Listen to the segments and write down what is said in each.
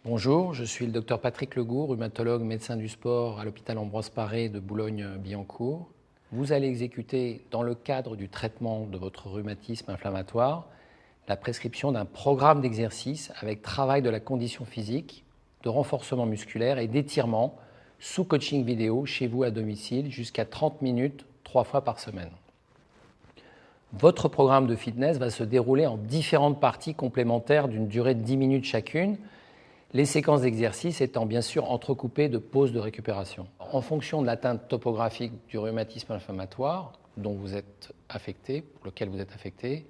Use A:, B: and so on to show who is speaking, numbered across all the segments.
A: Bonjour, je suis le docteur Patrick Legout, rhumatologue, médecin du sport à l'hôpital Ambroise Paré de Boulogne-Billancourt. Vous allez exécuter, dans le cadre du traitement de votre rhumatisme inflammatoire, la prescription d'un programme d'exercice avec travail de la condition physique, de renforcement musculaire et d'étirement sous coaching vidéo chez vous à domicile jusqu'à 30 minutes, 3 fois par semaine. Votre programme de fitness va se dérouler en différentes parties complémentaires d'une durée de 10 minutes chacune, les séquences d'exercice étant bien sûr entrecoupées de pauses de récupération. En fonction de l'atteinte topographique du rhumatisme inflammatoire dont vous êtes affecté, pour lequel vous êtes affecté,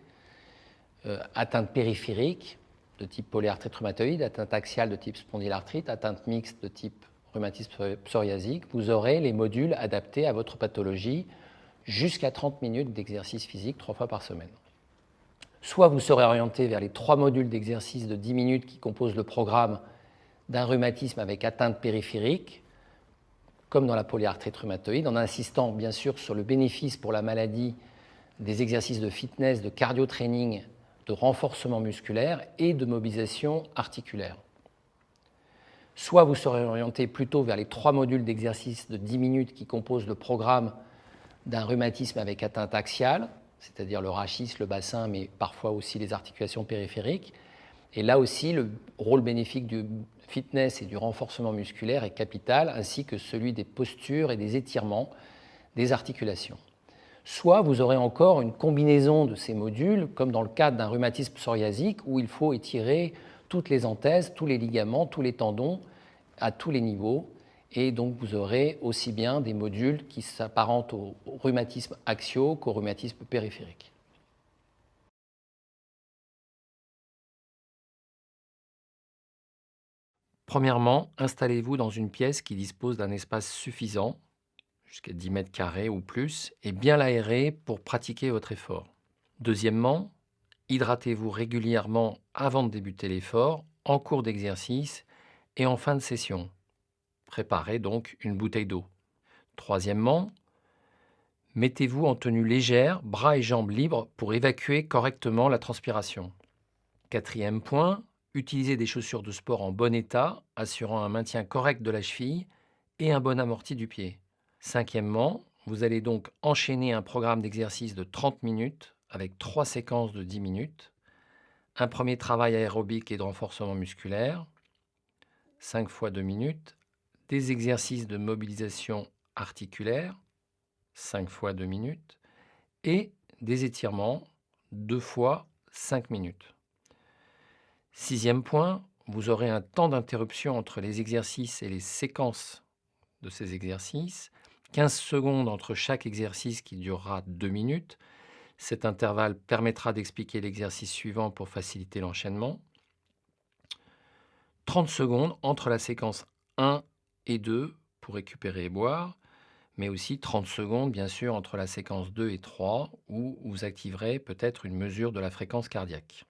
A: atteinte périphérique de type polyarthrite rhumatoïde, atteinte axiale de type spondylarthrite, atteinte mixte de type rhumatisme psoriasique, vous aurez les modules adaptés à votre pathologie jusqu'à 30 minutes d'exercice physique 3 fois par semaine. Soit vous serez orienté vers les 3 modules d'exercice de 10 minutes qui composent le programme d'un rhumatisme avec atteinte périphérique, comme dans la polyarthrite rhumatoïde, en insistant bien sûr sur le bénéfice pour la maladie des exercices de fitness, de cardio-training, de renforcement musculaire et de mobilisation articulaire. Soit vous serez orienté plutôt vers les 3 modules d'exercice de 10 minutes qui composent le programme d'un rhumatisme avec atteinte axiale, c'est-à-dire le rachis, le bassin, mais parfois aussi les articulations périphériques. Et là aussi, le rôle bénéfique du fitness et du renforcement musculaire est capital, ainsi que celui des postures et des étirements des articulations. Soit vous aurez encore une combinaison de ces modules, comme dans le cadre d'un rhumatisme psoriasique, où il faut étirer toutes les anthèses, tous les ligaments, tous les tendons, à tous les niveaux. Et donc vous aurez aussi bien des modules qui s'apparentent au rhumatisme axiaux qu'au rhumatisme périphérique. Premièrement, installez-vous dans une pièce qui dispose d'un espace suffisant, jusqu'à 10 mètres carrés ou plus, et bien aéré pour pratiquer votre effort. Deuxièmement, hydratez-vous régulièrement avant de débuter l'effort, en cours d'exercice et en fin de session. Préparez donc une bouteille d'eau. Troisièmement, mettez-vous en tenue légère, bras et jambes libres pour évacuer correctement la transpiration. Quatrième point, utilisez des chaussures de sport en bon état, assurant un maintien correct de la cheville et un bon amorti du pied. Cinquièmement, vous allez donc enchaîner un programme d'exercice de 30 minutes avec 3 séquences de 10 minutes. Un premier travail aérobique et de renforcement musculaire, 5 fois 2 minutes. Des exercices de mobilisation articulaire, 5 fois 2 minutes. Et des étirements, 2 fois 5 minutes. Sixième point, vous aurez un temps d'interruption entre les exercices et les séquences de ces exercices, 15 secondes entre chaque exercice qui durera 2 minutes. Cet intervalle permettra d'expliquer l'exercice suivant pour faciliter l'enchaînement. 30 secondes entre la séquence 1 et 2 pour récupérer et boire, mais aussi 30 secondes bien sûr entre la séquence 2 et 3 où vous activerez peut-être une mesure de la fréquence cardiaque.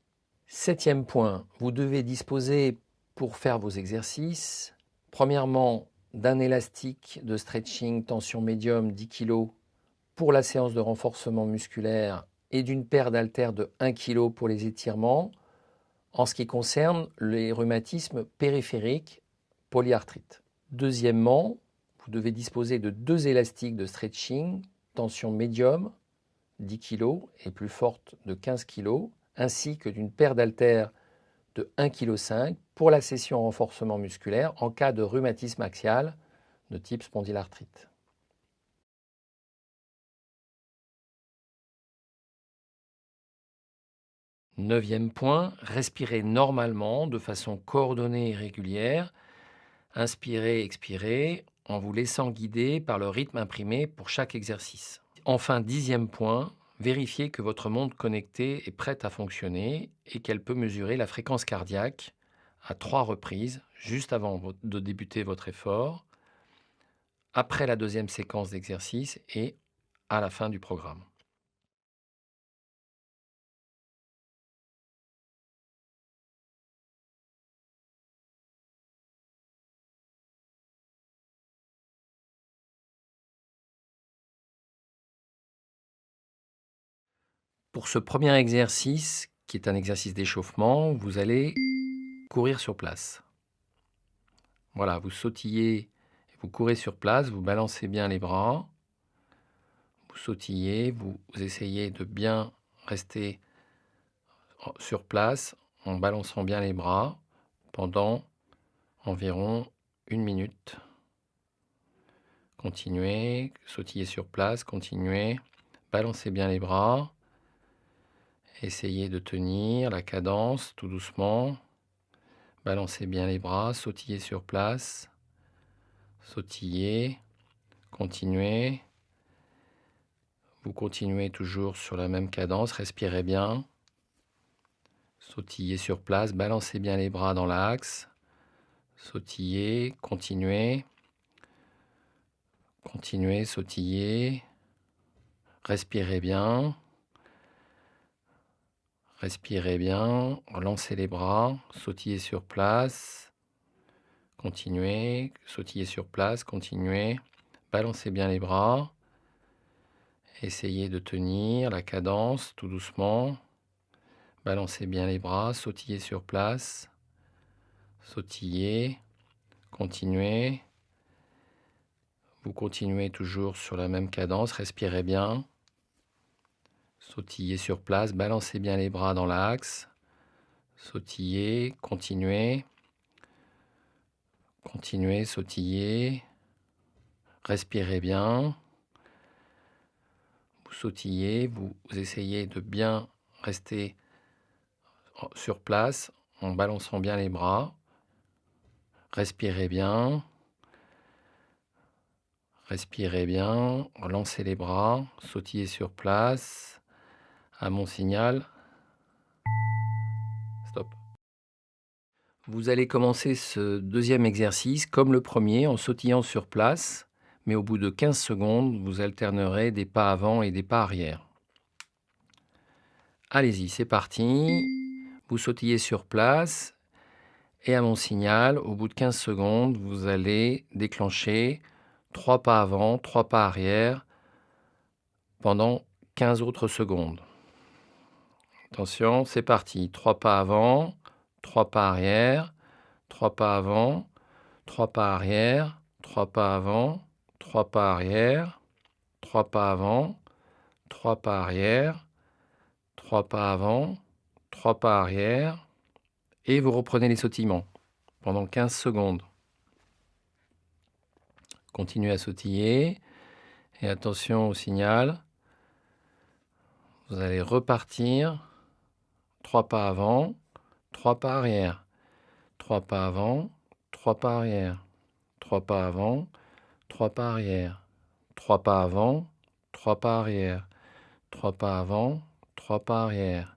A: Septième point, vous devez disposer pour faire vos exercices, premièrement, d'un élastique de stretching tension médium 10 kg pour la séance de renforcement musculaire et d'une paire d'haltères de 1 kg pour les étirements en ce qui concerne les rhumatismes périphériques polyarthrite. Deuxièmement, vous devez disposer de 2 élastiques de stretching tension médium 10 kg et plus forte de 15 kg ainsi que d'une paire d'haltères de 1,5 kg pour la session renforcement musculaire en cas de rhumatisme axial de type spondylarthrite. Neuvième point, respirez normalement de façon coordonnée et régulière. Inspirez, expirez en vous laissant guider par le rythme imprimé pour chaque exercice. Enfin, dixième point, vérifiez que votre montre connectée est prête à fonctionner et qu'elle peut mesurer la fréquence cardiaque à 3 reprises, juste avant de débuter votre effort, après la deuxième séquence d'exercice et à la fin du programme. Pour ce premier exercice, qui est un exercice d'échauffement, vous allez courir sur place. Voilà, vous sautillez, vous courez sur place, vous balancez bien les bras, vous sautillez, vous essayez de bien rester sur place en balançant bien les bras pendant environ 1 minute. Continuez, sautillez sur place, continuez, balancez bien les bras, essayez de tenir la cadence tout doucement, balancez bien les bras, sautillez sur place, sautillez, continuez, vous continuez toujours sur la même cadence, respirez bien, sautillez sur place, balancez bien les bras dans l'axe, sautillez, continuez, sautillez, respirez bien, relancez les bras, sautillez sur place, continuez, sautillez sur place, continuez, balancez bien les bras, essayez de tenir la cadence tout doucement, balancez bien les bras, sautillez sur place, sautillez, continuez, vous continuez toujours sur la même cadence, respirez bien, sautillez sur place, balancez bien les bras dans l'axe, sautillez, continuez, sautillez, respirez bien, vous sautillez, vous essayez de bien rester sur place en balançant bien les bras, respirez bien, relancez les bras, sautillez sur place, à mon signal, stop. Vous allez commencer ce deuxième exercice comme le premier en sautillant sur place, mais au bout de 15 secondes, vous alternerez des pas avant et des pas arrière. Allez-y, c'est parti. Vous sautillez sur place et à mon signal, au bout de 15 secondes, vous allez déclencher 3 pas avant, 3 pas arrière pendant 15 autres secondes. Attention, c'est parti. 3 pas avant, 3 pas arrière, 3 pas avant, 3 pas arrière, 3 pas avant, 3 pas arrière, 3 pas avant, 3 pas arrière, 3 pas avant, 3 pas arrière, et vous reprenez les sautillements pendant 15 secondes. Continuez à sautiller, et attention au signal. Vous allez repartir, 3 pas avant, 3 pas arrière, 3 pas avant, 3 pas arrière, 3 pas avant, 3 pas arrière, 3 pas avant, 3 pas arrière, 3 pas avant, 3 pas arrière,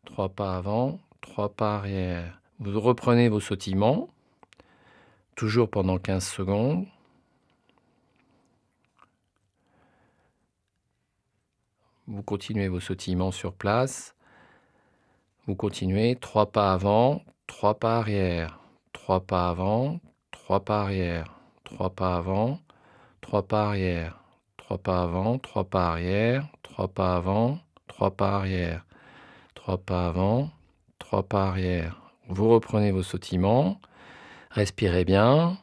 A: 3 pas avant, 3 pas arrière. Vous reprenez vos sautillements, toujours pendant 15 secondes. Vous continuez vos sautillements sur place. Vous continuez 3 pas avant, 3 pas arrière, 3 pas avant, 3 pas arrière, 3 pas avant, 3 pas arrière, 3 pas avant, 3 pas arrière, 3 pas avant, 3 pas arrière, 3 pas avant, 3 pas arrière. Vous reprenez vos sautillements, respirez bien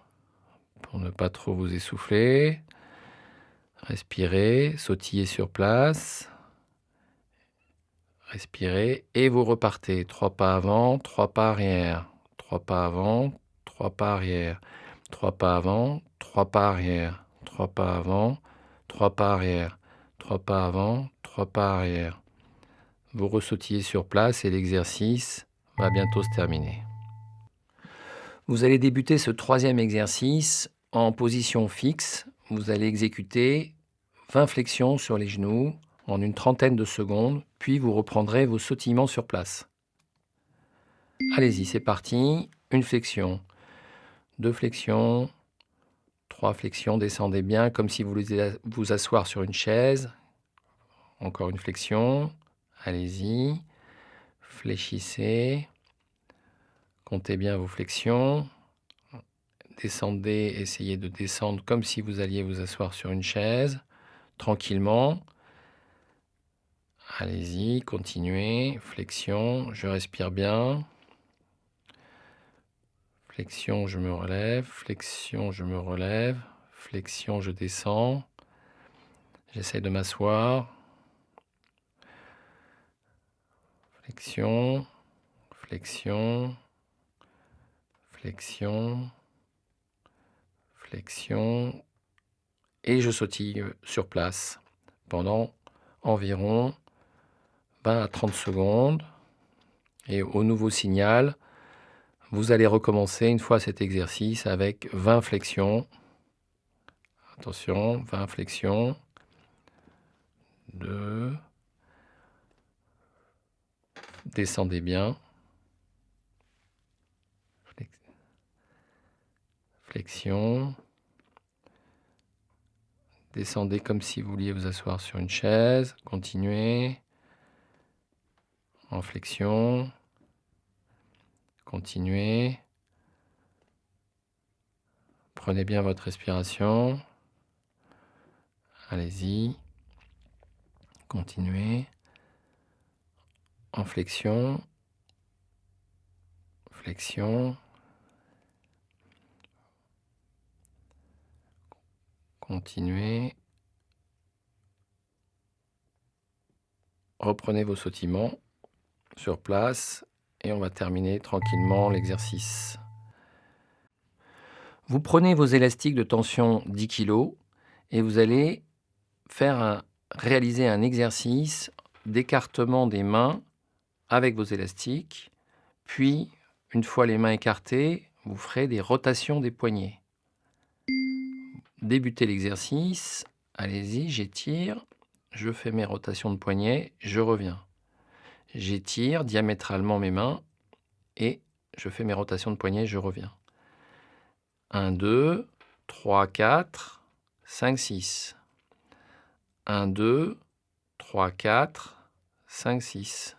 A: pour ne pas trop vous essouffler. Respirez, sautillez sur place. Respirez et vous repartez. 3 pas avant, 3 pas arrière. 3 pas avant, 3 pas arrière. 3 pas avant, 3 pas arrière. 3 pas avant, 3 pas arrière. 3 pas avant, 3 pas arrière. Vous ressautillez sur place et l'exercice va bientôt se terminer. Vous allez débuter ce troisième exercice en position fixe. Vous allez exécuter 20 flexions sur les genoux en une trentaine de secondes, puis vous reprendrez vos sautillements sur place. Allez-y, c'est parti. Une flexion, 2 flexions, 3 flexions, descendez bien comme si vous voulez vous asseoir sur une chaise. Encore une flexion, allez-y, fléchissez, comptez bien vos flexions. Descendez, essayez de descendre comme si vous alliez vous asseoir sur une chaise, tranquillement. Allez-y, continuez, flexion, je respire bien. Flexion, je me relève. Flexion, je me relève. Flexion, je descends. J'essaie de m'asseoir. Flexion, flexion, flexion, flexion. Et je sautille sur place pendant environ 20 à 30 secondes. Et au nouveau signal, vous allez recommencer une fois cet exercice avec 20 flexions. Attention, 20 flexions. 2. Descendez bien. Flexion. Descendez comme si vous vouliez vous asseoir sur une chaise. Continuez. En flexion. Continuez. Prenez bien votre respiration. Allez-y. Continuez. En flexion. Flexion. Continuez. Reprenez vos sautillements sur place et on va terminer tranquillement l'exercice. Vous prenez vos élastiques de tension 10 kg et vous allez réaliser un exercice d'écartement des mains avec vos élastiques. Puis, une fois les mains écartées, vous ferez des rotations des poignets. Débutez l'exercice. Allez-y, j'étire. Je fais mes rotations de poignets. Je reviens. J'étire diamétralement mes mains et je fais mes rotations de poignets. Je reviens. 1, 2, 3, 4, 5, 6. 1, 2, 3, 4, 5, 6.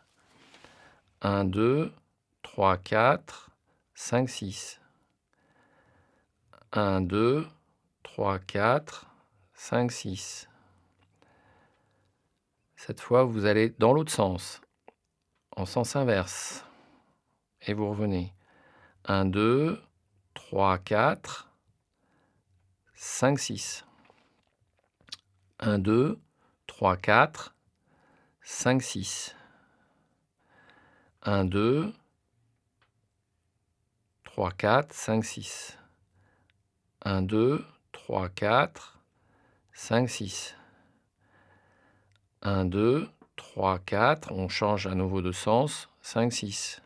A: 1, 2, 3, 4, 5, 6. 1, 2, 3, 4, 5, 6. Cette fois, vous allez dans l'autre sens, en sens inverse. Et vous revenez. 1, 2, 3, 4, 5, 6. 1, 2, 3, 4, 5, 6. 1, 2, 3, 4, 5, 6. 1, 2, 3, 4, 5, 6. 1, 2, 3, 4, on change à nouveau de sens, 5, 6.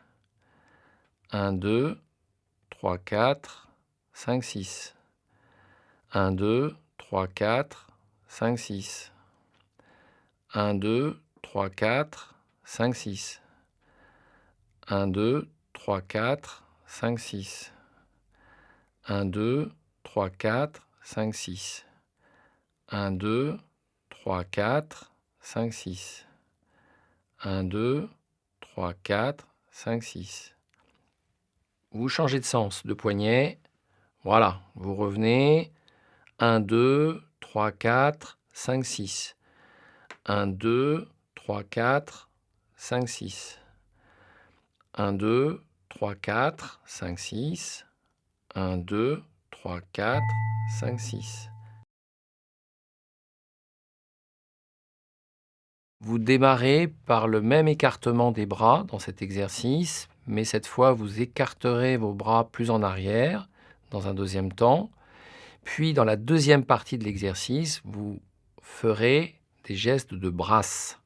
A: 1, 2, 3, 4, 5, 6. 1, 2, 3, 4, 5, 6. 1, 2, 3, 4, 5, 6. 1, 2, 3, 4, 5, 6. 1, 2, 3, 4, 5, 6. 1, 2, 3, 4, 5, 6. 1, 2, 3, 4, 5, 6. Vous changez de sens de poignet. Voilà, vous revenez. 1, 2, 3, 4, 5, 6. 1, 2, 3, 4, 5, 6. 1, 2, 3, 4, 5, 6. 1, 2, 3, 4, 5, 6. Vous démarrez par le même écartement des bras dans cet exercice, mais cette fois, vous écarterez vos bras plus en arrière dans un deuxième temps. Puis, dans la deuxième partie de l'exercice, vous ferez des gestes de brasse.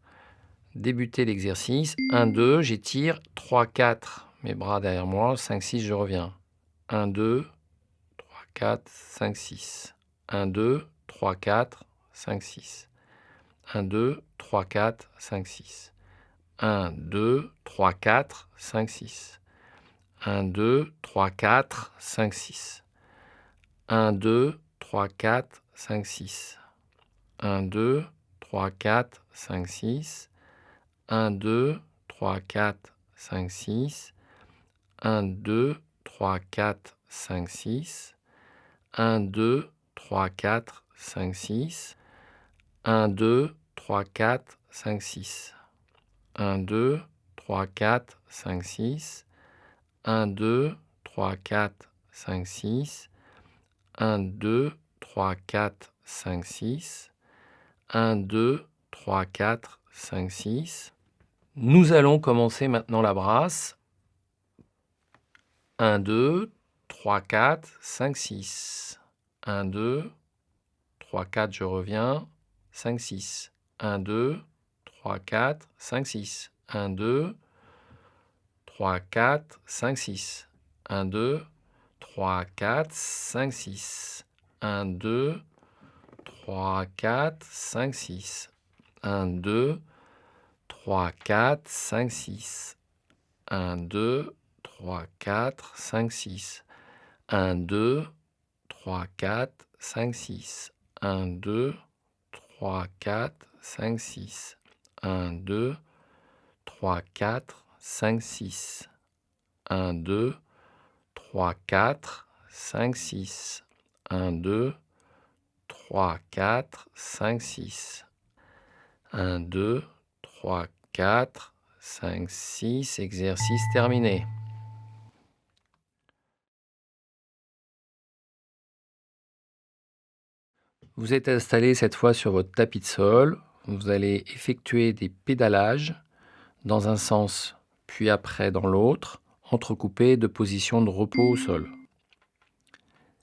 A: Débutez l'exercice. 1, 2, j'étire. 3, 4, mes bras derrière moi. 5, 6, je reviens. 1, 2, 3, 4, 5, 6. 1, 2, 3, 4, 5, 6. 1, 2, 3, 4, 5, 6. 1, 2, 3, 4, 5, 6. 1, 2, 3, 4, 5, 6. 1, 2, 3, 4, 5, 6. 1, 2, 3, 4, 5, 6. 1, 2, 3, 4, 5, 6. 1, 2, 3, 4, 5, 6. 1, 2, 3, 4, 5, 6. 1, 2, 3, 4, 5, 6. 1, 2, 3, 4, 5, 6. 1, 2, 3, 4, 5, 6. 1, 2, 3, 4, 5, 6. 1, 2, 3, 4, 5, 6. Nous allons commencer maintenant la brasse. 1, 2, 3, 4, 5, 6. 1, 2, 3, 4, je reviens. 5, 6. 1, 2, 3, 4, 5, 6. 1, 2, 3, 4, 5, 6. 1, 2, 3, 4, 5, 6. 1, 2, 3, 4, 5, 6. 1, 2, 3, 4, 5, 6. 1, 2, 3, 4, 5, 6. 1, 2, 3, 4, 5, 6. 1, 2, 3, 4, 5, 6. 1, 2, 3, 4, 5, 6. 1, 2, 3, 4, 5, 6. 1, 2, 3, 4, 5, 6. 1, 2, 3, 4, 5, 6. Exercice terminé. Vous êtes installé cette fois sur votre tapis de sol. Vous allez effectuer des pédalages dans un sens, puis après dans l'autre, entrecoupés de positions de repos au sol.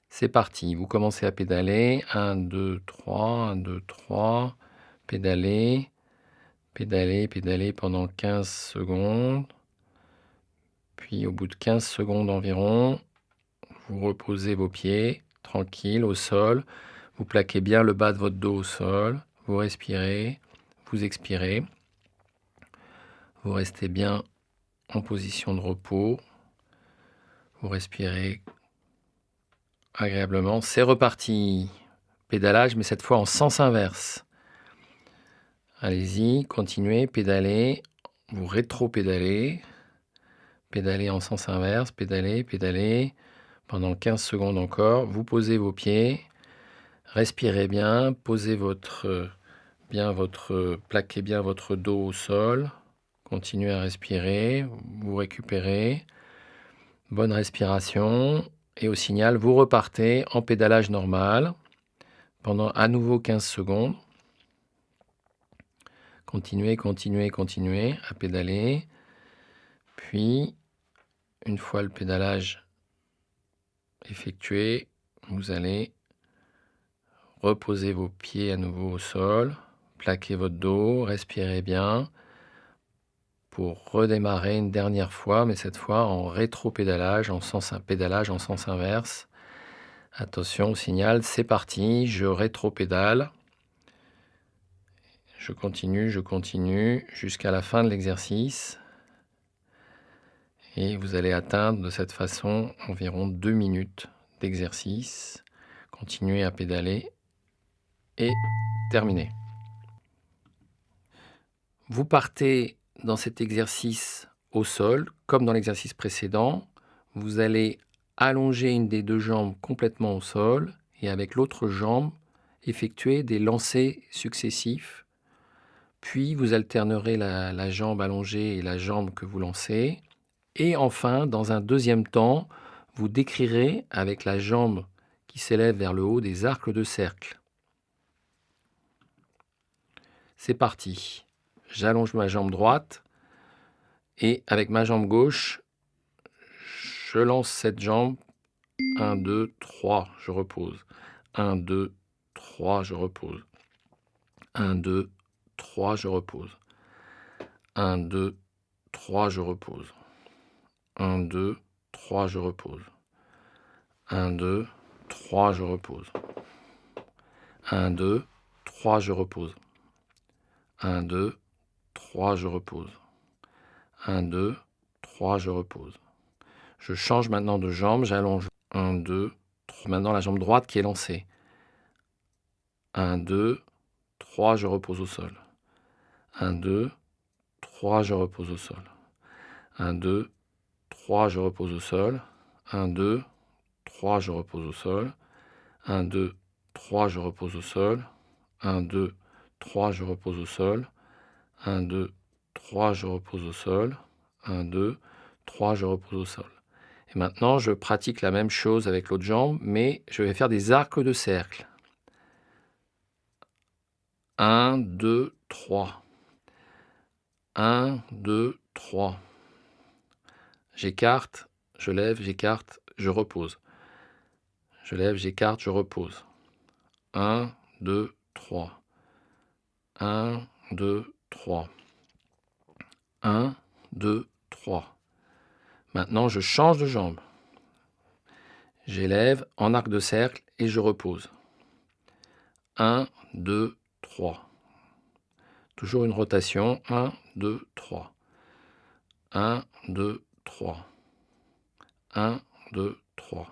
A: C'est parti, vous commencez à pédaler. 1, 2, 3, 1, 2, 3. Pédaler, pédaler, pédaler pendant 15 secondes. Puis au bout de 15 secondes environ, vous reposez vos pieds, tranquille, au sol. Vous plaquez bien le bas de votre dos au sol. Vous respirez, vous expirez. Vous restez bien en position de repos. Vous respirez agréablement. C'est reparti. Pédalage, mais cette fois en sens inverse. Allez-y, continuez, pédalez. Vous rétro-pédalez. Pédalez en sens inverse, pédalez, pédalez. Pendant 15 secondes encore. Vous posez vos pieds. Respirez bien. Posez plaquez bien votre dos au sol. Continuez à respirer. Vous récupérez. Bonne respiration. Et au signal, vous repartez en pédalage normal pendant à nouveau 15 secondes. Continuez, continuez, continuez à pédaler. Puis, une fois le pédalage effectué, vous allez reposer vos pieds à nouveau au sol, plaquer votre dos, respirez bien pour redémarrer une dernière fois, mais cette fois en rétro-pédalage, pédalage en sens inverse. Attention au signal, c'est parti, je rétro-pédale. Je continue jusqu'à la fin de l'exercice. Et vous allez atteindre de cette façon environ 2 minutes d'exercice. Continuez à pédaler et terminez. Vous partez dans cet exercice au sol, comme dans l'exercice précédent. Vous allez allonger une des deux jambes complètement au sol et avec l'autre jambe, effectuer des lancers successifs. Puis vous alternerez la jambe allongée et la jambe que vous lancez. Et enfin, dans un deuxième temps, vous décrirez avec la jambe qui s'élève vers le haut des arcs de cercle. C'est parti. J'allonge ma jambe droite et avec ma jambe gauche, je lance cette jambe. 1, 2, 3, je repose. 1, 2, 3, je repose. 1, 2, 3, je repose. 1, 2, 3, je repose. 1, 2, 3, je repose. 1, 2, 3, je repose. 1, 2, 3, je repose. 1, 2, 3, je repose. 1, 2, 3, je repose. Je change maintenant de jambe, j'allonge. 1, 2, 3. Maintenant la jambe droite qui est lancée. 1, 2, 3, je repose au sol. 1, 2, 3, je repose au sol. 1, 2, 3, je repose au sol. 1, 2, 3, je repose au sol. 1, 2, 3, je repose au sol. 1, 2, 3, je repose au sol. 1, 2, 3, je repose au sol. 1, 2, 3, je repose au sol. Et maintenant, je pratique la même chose avec l'autre jambe, mais je vais faire des arcs de cercle. 1, 2, 3. 1, 2, 3. J'écarte, je lève, j'écarte, je repose. Je lève, j'écarte, je repose. 1, 2, 3. 1, 2, 3. 1, 2, 3. Maintenant, je change de jambe. J'élève en arc de cercle et je repose. 1, 2, 3. Toujours une rotation. 1, 2, 3. 1, 2, 3. 1, 2, 3.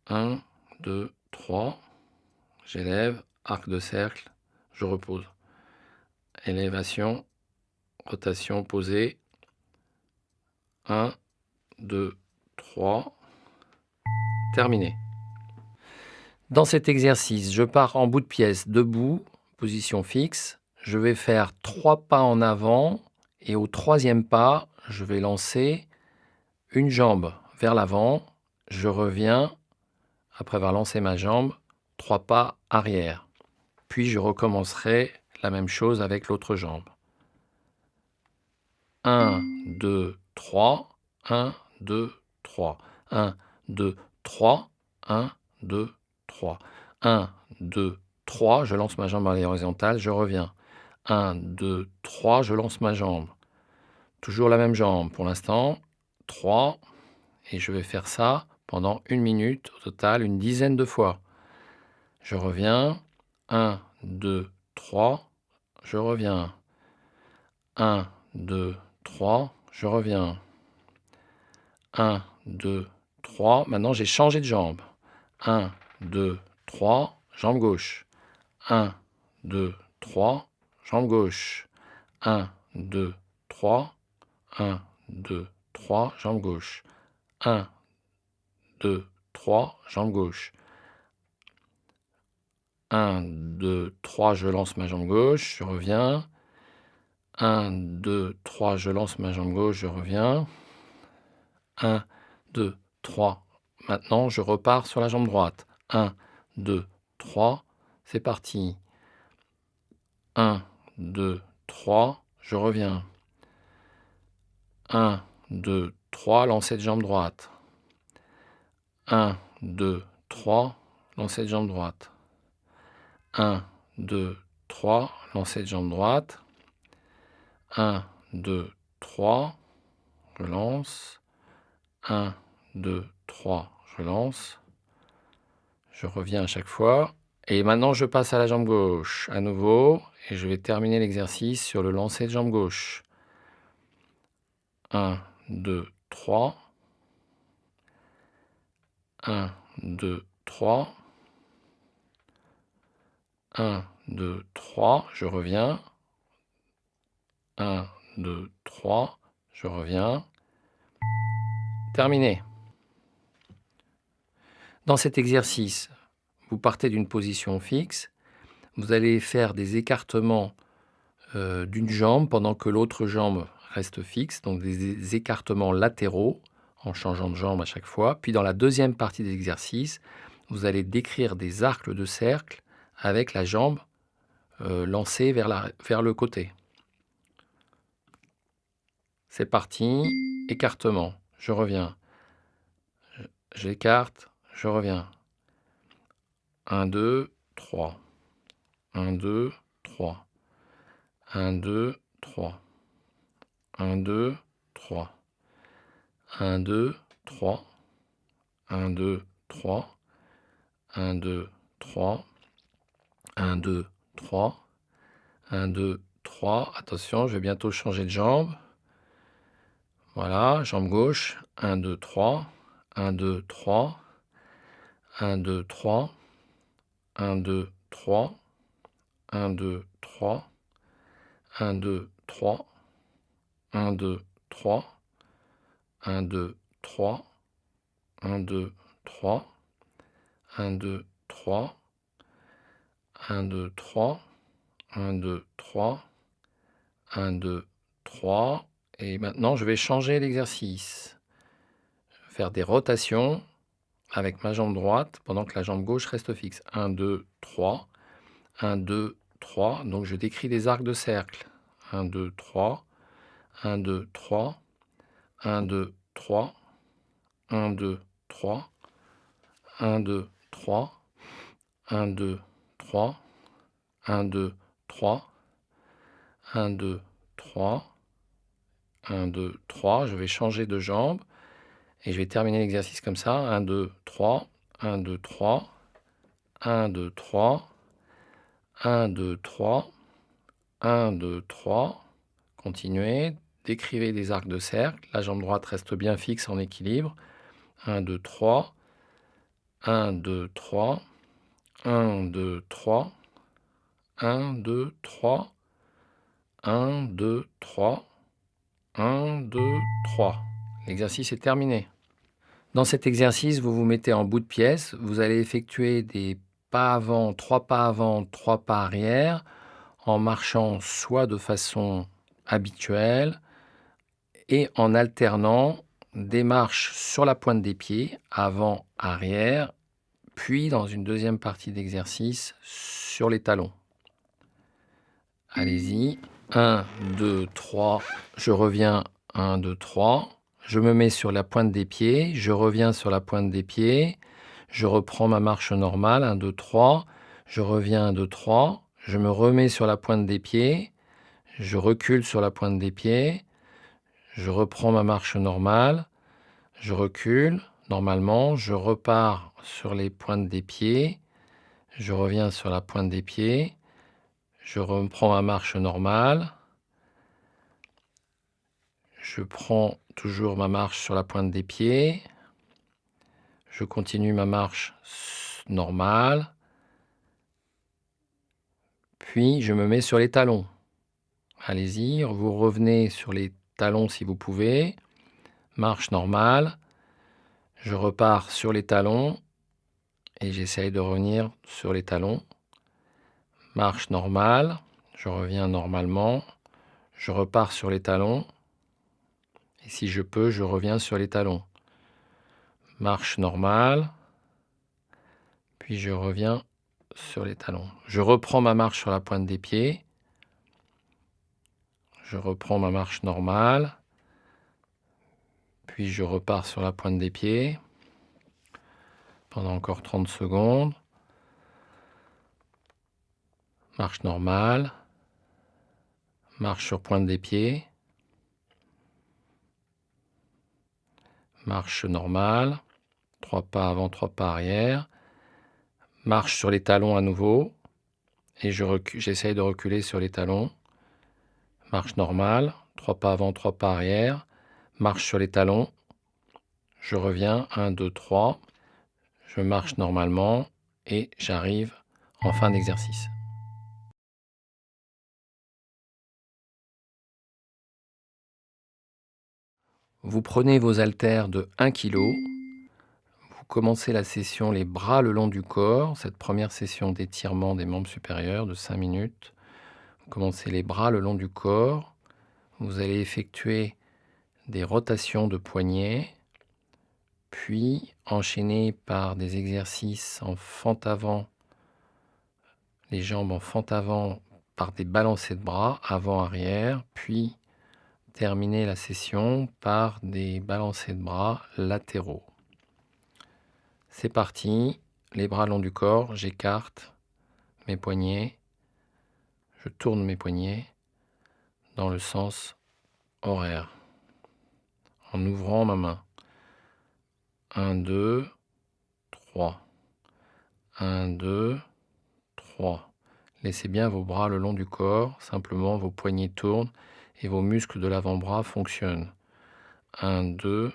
A: 1, 2, 3. J'élève, arc de cercle, je repose. Élévation, rotation, posée. 1, 2, 3. Terminé. Dans cet exercice, je pars en bout de pièce, debout, position fixe. Je vais faire 3 pas en avant et au 3e pas, je vais lancer une jambe vers l'avant. Je reviens, après avoir lancé ma jambe, 3 pas arrière. Puis je recommencerai la même chose avec l'autre jambe. 1, 2, 3. 1, 2, 3. 1, 2, 3. 1, 2, 3. 1, 2, 3. Je lance ma jambe à l'horizontale, je reviens. 1, 2, 3. Je lance ma jambe. Toujours la même jambe pour l'instant. 3. Et je vais faire ça pendant 1 minute, au total une dizaine de fois. Je reviens. 1, 2, 3. Je reviens. 1, 2, 3. Je reviens. 1, 2, 3. Maintenant, j'ai changé de jambe. 1, 2, 3. Jambe gauche. 1, 2, 3. Jambe gauche. 1, 2, 3. 1, 2, 3. Jambe gauche. 1, 2, 3. Jambe gauche. 1, 2, 3. Je lance ma jambe gauche. Je reviens. 1, 2, 3. Je lance ma jambe gauche. Je reviens. 1, 2, 3. Maintenant, je repars sur la jambe droite. 1, 2, 3. C'est parti. 1, 2, 3. Je reviens. 1, 2, 3. Lancer de jambe droite. 1, 2, 3. Lancer de jambe droite. 1, 2, 3. Lancer de jambe droite. 1, 2, 3. Je lance. 1, 2, 3. Je lance. Je reviens à chaque fois. Et maintenant, je passe à la jambe gauche à nouveau. Et je vais terminer l'exercice sur le lancer de jambe gauche. 1, 2, 3. 1, 2, 3. 1, 2, 3. Je reviens. 1, 2, 3. Je reviens. Terminé. Dans cet exercice, vous partez d'une position fixe. Vous allez faire des écartements d'une jambe pendant que l'autre jambe reste fixe, donc des écartements latéraux en changeant de jambe à chaque fois. Puis dans la deuxième partie de l'exercice, vous allez décrire des arcs de cercle avec la jambe lancée vers le côté. C'est parti, écartement, je reviens. J'écarte, je reviens. 1, 2, 3. 1, 2, 3. 1, 2, 3. 1, 2, 3. 1, 2, 3. 1, 2, 3. 1, 2, 3. 1, 2, 3. 1, 2, 3. Attention, je vais bientôt changer de jambe. Voilà, jambe gauche. 1, 2, 3. 1, 2, 3. 1, 2, 3. 1, 2, 3. 1, 2, 3. 1, 2, 3. 1, 2, 3. 1, 2, 3. 1, 2, 3. 1, 2, 3. 1, 2, 3. 1, 2, 3. 1, 2, 3. Et maintenant, je vais changer l'exercice. faire des rotations avec ma jambe droite pendant que la jambe gauche reste fixe. 1, 2, 3. 1, 2, 3. Donc je décris des arcs de cercle. 1, 2, 3. 1, 2, 3. 1, 2, 3. 1, 2, 3. 1, 2, 3. 1, 2, 3. 1, 2, 3. 1, 2, 3. 1, 2, 3. Je vais changer de jambe. Et je vais terminer l'exercice comme ça. 1, 2, 3. 1, 2, 3. 1, 2, 3. 1, 2, 3. 1, 2, 3. Continuez. Décrivez des arcs de cercle. La jambe droite reste bien fixe en équilibre. 1, 2, 3. 1, 2, 3. 1, 2, 3. 1, 2, 3. 1, 2, 3. 1, 2, 3. L'exercice est terminé. Dans cet exercice, vous vous mettez en bout de pièce. Vous allez effectuer des pas avant, 3 pas arrière, en marchant soit de façon habituelle et en alternant des marches sur la pointe des pieds, avant, arrière, puis dans une deuxième partie d'exercice, sur les talons. Allez-y. 1, 2, 3. Je reviens. 1, 2, 3. Je me mets sur la pointe des pieds. Je reviens sur la pointe des pieds. Je reprends ma marche normale. 1, 2, 3. Je reviens. 1, 2, 3. Je me remets sur la pointe des pieds. Je recule sur la pointe des pieds. Je reprends ma marche normale. Je recule normalement. Je repars sur les pointes des pieds. Je reviens sur la pointe des pieds. Je reprends ma marche normale. Je prends toujours ma marche sur la pointe des pieds. Je continue ma marche normale. Puis je me mets sur les talons. Allez-y, vous revenez sur les talons si vous pouvez. Marche normale. Je repars sur les talons et j'essaye de revenir sur les talons. Marche normale. Je reviens normalement. Je repars sur les talons. Et si je peux, je reviens sur les talons. Marche normale. Puis je reviens sur les talons. Je reprends ma marche sur la pointe des pieds. Je reprends ma marche normale. Puis je repars sur la pointe des pieds. Pendant encore 30 secondes. Marche normale. Marche sur pointe des pieds. Marche normale. 3 pas avant, 3 pas arrière. Marche sur les talons à nouveau. Et j'essaye de reculer sur les talons. Marche normale. 3 pas avant, 3 pas arrière. Marche sur les talons. Je reviens. 1, 2, 3. Je marche normalement et j'arrive en fin d'exercice. Vous prenez vos haltères de 1 kg. Vous commencez la session les bras le long du corps, cette première session d'étirement des membres supérieurs de 5 minutes. Vous commencez les bras le long du corps. Vous allez effectuer des rotations de poignets, puis enchaîner par des exercices en fente avant, les jambes en fente avant par des balancés de bras avant-arrière, puis terminer la session par des balancés de bras latéraux. C'est parti, les bras le long du corps, j'écarte mes poignets, je tourne mes poignets dans le sens horaire, en ouvrant ma main. 1, 2, 3. 1, 2, 3. Laissez bien vos bras le long du corps, simplement vos poignets tournent et vos muscles de l'avant-bras fonctionnent. 1, 2,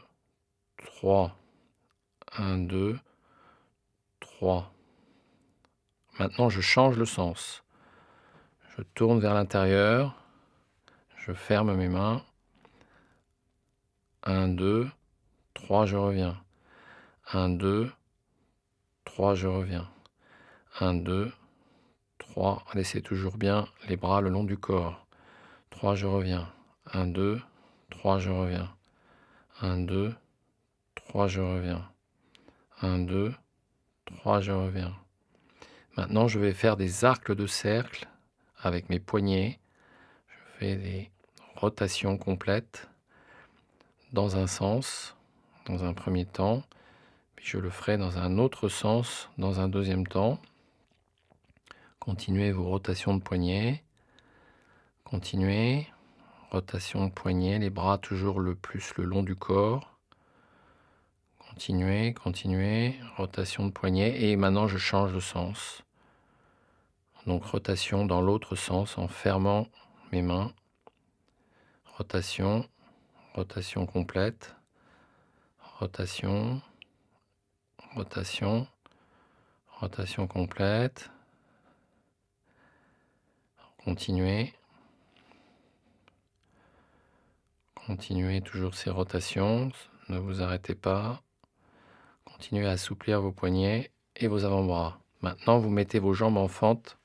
A: 3. 1, 2, 3. Maintenant, je change le sens. Je tourne vers l'intérieur. Je ferme mes mains. 1, 2, 3, je reviens. 1, 2, 3, je reviens. 1, 2, 3. Laissez toujours bien les bras le long du corps. 3, je reviens. 1, 2, 3, je reviens. 1, 2, 3, je reviens. 1, 2, 3, je reviens. Maintenant, je vais faire des arcs de cercle avec mes poignets. Je fais des rotations complètes dans un sens, dans un premier temps, puis je le ferai dans un autre sens, dans un deuxième temps. Continuez vos rotations de poignets. Continuez. Rotation de poignet, les bras toujours le plus le long du corps. Continuez, continuez. Rotation de poignet. Et maintenant, je change de sens. Donc, rotation dans l'autre sens en fermant mes mains. Rotation, rotation complète. Rotation, rotation, rotation complète. Continuez. Continuez toujours ces rotations, ne vous arrêtez pas. Continuez à assouplir vos poignets et vos avant-bras. Maintenant, vous mettez vos jambes en fente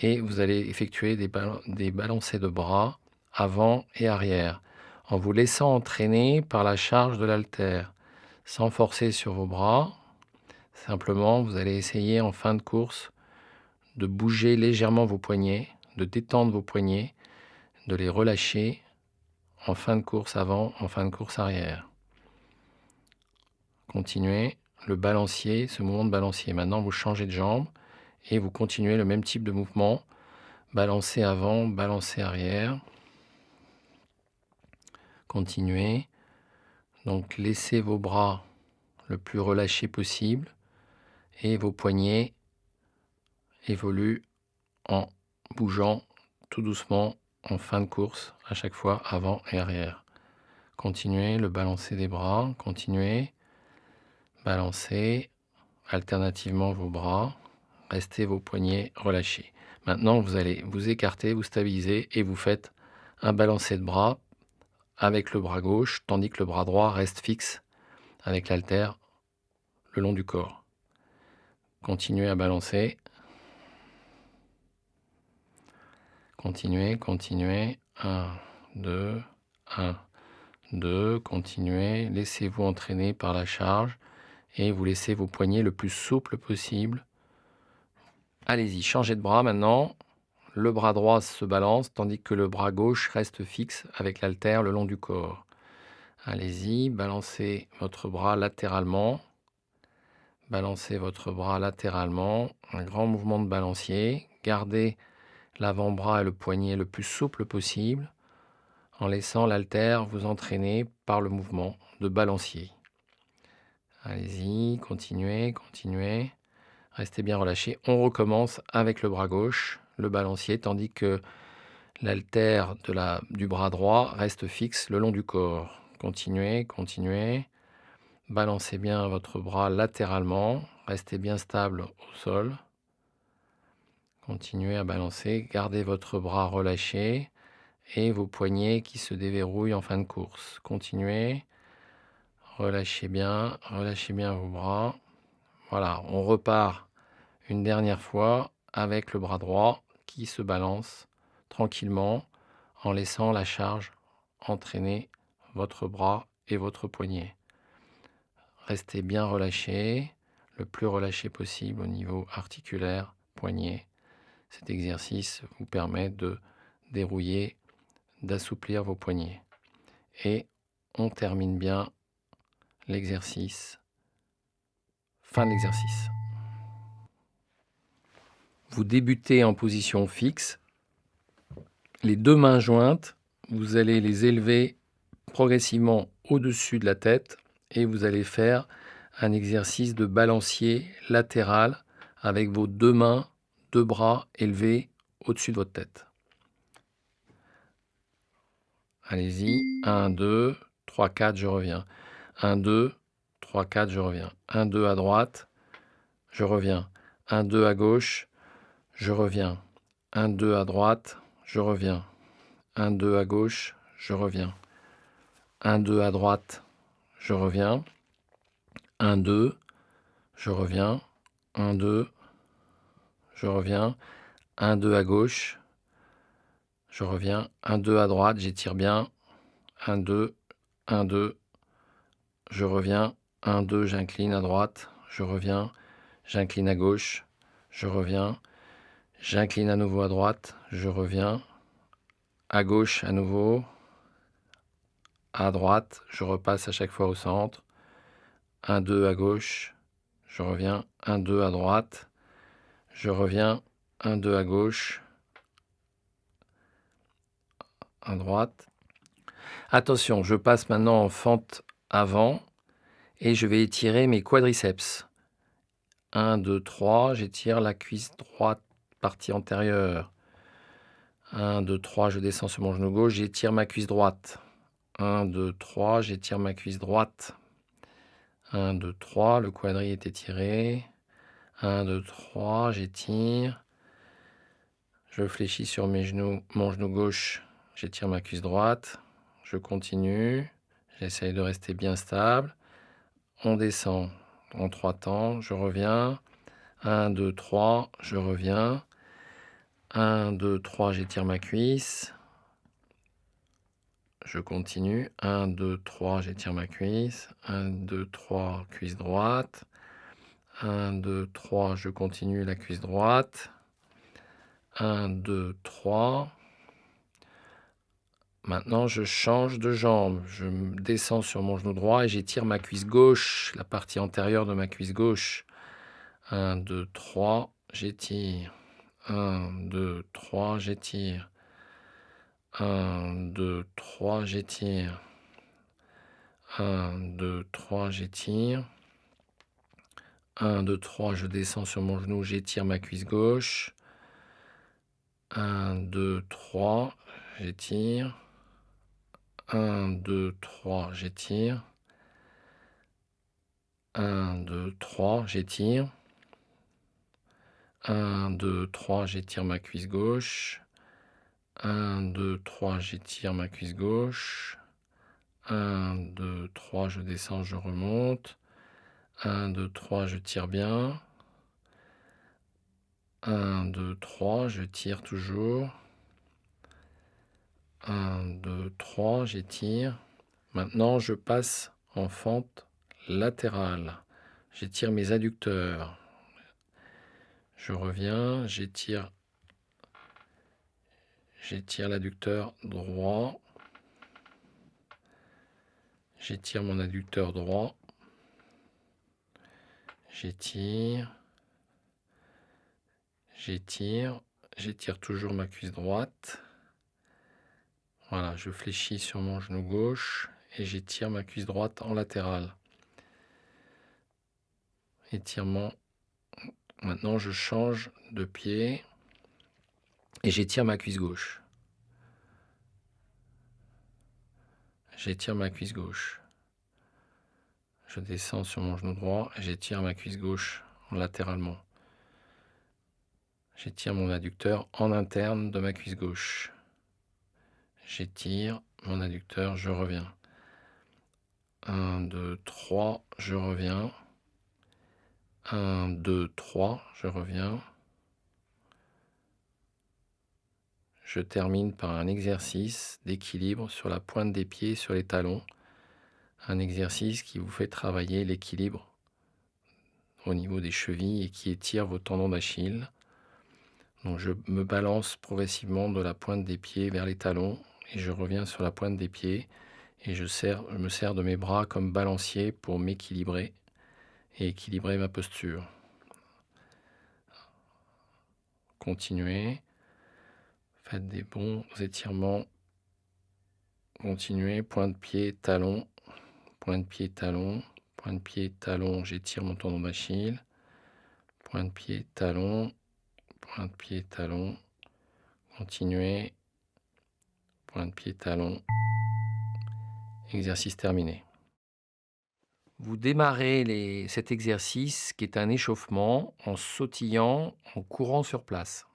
A: et vous allez effectuer des balancés de bras avant et arrière, en vous laissant entraîner par la charge de l'haltère, sans forcer sur vos bras. Simplement, vous allez essayer en fin de course de bouger légèrement vos poignets, de détendre vos poignets, de les relâcher en fin de course avant, en fin de course arrière. Continuez le balancier, ce mouvement de balancier. Maintenant, vous changez de jambe et vous continuez le même type de mouvement. Balancer avant, balancer arrière. Continuez. Donc, laissez vos bras le plus relâchés possible et vos poignets évoluent en bougeant tout doucement en fin de course, à chaque fois avant et arrière. Continuez le balancer des bras, continuez, balancez alternativement vos bras, restez vos poignets relâchés. Maintenant, vous allez vous écarter, vous stabiliser et vous faites un balancé de bras avec le bras gauche, tandis que le bras droit reste fixe avec l'haltère le long du corps. Continuez à balancer. Continuez, continuez. 1, 2, 1, 2. Continuez. Laissez-vous entraîner par la charge et vous laissez vos poignets le plus souples possible. Allez-y, changez de bras maintenant. Le bras droit se balance tandis que le bras gauche reste fixe avec l'haltère le long du corps. Allez-y, balancez votre bras latéralement. Balancez votre bras latéralement. Un grand mouvement de balancier. Gardez l'avant-bras et le poignet le plus souple possible en laissant l'haltère vous entraîner par le mouvement de balancier. Allez-y, continuez, continuez. Restez bien relâché. On recommence avec le bras gauche, le balancier, tandis que l'haltère du bras droit reste fixe le long du corps. Continuez, continuez. Balancez bien votre bras latéralement. Restez bien stable au sol. Continuez à balancer. Gardez votre bras relâché et vos poignets qui se déverrouillent en fin de course. Continuez. Relâchez bien vos bras. Voilà, on repart une dernière fois avec le bras droit qui se balance tranquillement en laissant la charge entraîner votre bras et votre poignet. Restez bien relâché, le plus relâché possible au niveau articulaire, poignet. Cet exercice vous permet de dérouiller, d'assouplir vos poignets. Et on termine bien l'exercice. Fin de l'exercice. Vous débutez en position fixe. Les deux mains jointes, vous allez les élever progressivement au-dessus de la tête et vous allez faire un exercice de balancier latéral avec vos deux mains, deux bras élevés au-dessus de votre tête. Allez-y. 1, 2, 3, 4, je reviens. 1, 2, 3, 4, je reviens. 1, 2 à droite, je reviens. 1, 2 à gauche, je reviens. 1, 2 à droite, je reviens. 1, 2 à gauche, je reviens. 1, 2 à droite, je reviens. 1, 2, je reviens. 1, 2, je reviens. 1, 2 à gauche, je reviens. 1, 2 à droite, j'étire bien. 1, 2, 1, 2, je reviens. 1, 2, j'incline à droite, je reviens, j'incline à gauche, je reviens, j'incline à nouveau à droite, je reviens, à gauche à nouveau, à droite, je repasse à chaque fois au centre, 1, 2 à gauche, je reviens, 1, 2 à droite, je reviens, 1, 2 à gauche, à droite. Attention, je passe maintenant en fente avant et je vais étirer mes quadriceps. 1, 2, 3, j'étire la cuisse droite, partie antérieure. 1, 2, 3, je descends sur mon genou gauche, j'étire ma cuisse droite. 1, 2, 3, j'étire ma cuisse droite. 1, 2, 3, le quadri est étiré. 1, 2, 3, j'étire. Je fléchis sur mes genoux, mon genou gauche, j'étire ma cuisse droite. Je continue. J'essaye de rester bien stable. On descend en 3 temps. Je reviens. 1, 2, 3, je reviens. 1, 2, 3, j'étire ma cuisse. Je continue. 1, 2, 3, j'étire ma cuisse. 1, 2, 3, cuisse droite. 1, 2, 3, je continue la cuisse droite. 1, 2, 3. Maintenant, je change de jambe. Je descends sur mon genou droit et j'étire ma cuisse gauche, la partie antérieure de ma cuisse gauche. 1, 2, 3, j'étire. 1, 2, 3, j'étire. 1, 2, 3, j'étire. 1, 2, 3, j'étire. 1, 2, 3, je descends sur mon genou, j'étire ma cuisse gauche. 1, 2, 3, j'étire. 1, 2, 3, j'étire. 1, 2, 3, j'étire. 1, 2, 3, j'étire ma cuisse gauche. 1, 2, 3, j'étire ma cuisse gauche. 1, 2, 3, je descends, je remonte. 1, 2, 3, je tire bien. 1, 2, 3, je tire toujours. 1, 2, 3, j'étire. Maintenant, je passe en fente latérale. J'étire mes adducteurs. Je reviens, j'étire l'adducteur droit. J'étire mon adducteur droit. J'étire toujours ma cuisse droite. Voilà, je fléchis sur mon genou gauche et j'étire ma cuisse droite en latéral. Étirement. Maintenant, je change de pied et j'étire ma cuisse gauche. J'étire ma cuisse gauche. Je descends sur mon genou droit et j'étire ma cuisse gauche latéralement. J'étire mon adducteur en interne de ma cuisse gauche. J'étire mon adducteur, je reviens. 1, 2, 3, je reviens. 1, 2, 3, je reviens. Je termine par un exercice d'équilibre sur la pointe des pieds, sur les talons. Un exercice qui vous fait travailler l'équilibre au niveau des chevilles et qui étire vos tendons d'Achille. Donc je me balance progressivement de la pointe des pieds vers les talons et je reviens sur la pointe des pieds et je me sers de mes bras comme balancier pour m'équilibrer et équilibrer ma posture. Continuez, faites des bons étirements, continuez, pointe pied, talon, pointe pied, talon, pointe pied, talon, j'étire mon tendon d'Achille, pointe pied, talon, pointe pied, talon, continuez, pointe pied, talon, exercice terminé. Vous démarrez cet exercice qui est un échauffement en sautillant, en courant sur place.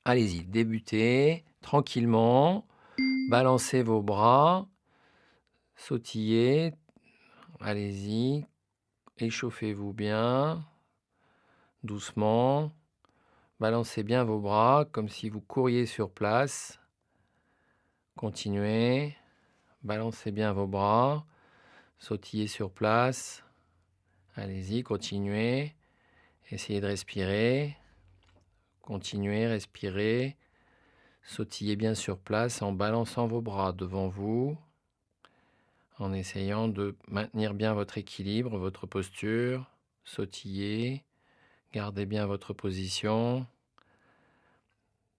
A: Allez-y, débutez tranquillement, balancez vos bras, sautillez, allez-y, échauffez-vous bien, doucement, balancez bien vos bras comme si vous couriez sur place. Continuez, balancez bien vos bras. sautillez sur place. Allez-y, continuez. Essayez de respirer. Continuez, respirez. Sautillez bien sur place en balançant vos bras devant vous, en essayant de maintenir bien votre équilibre, votre posture. Sautillez, gardez bien votre position.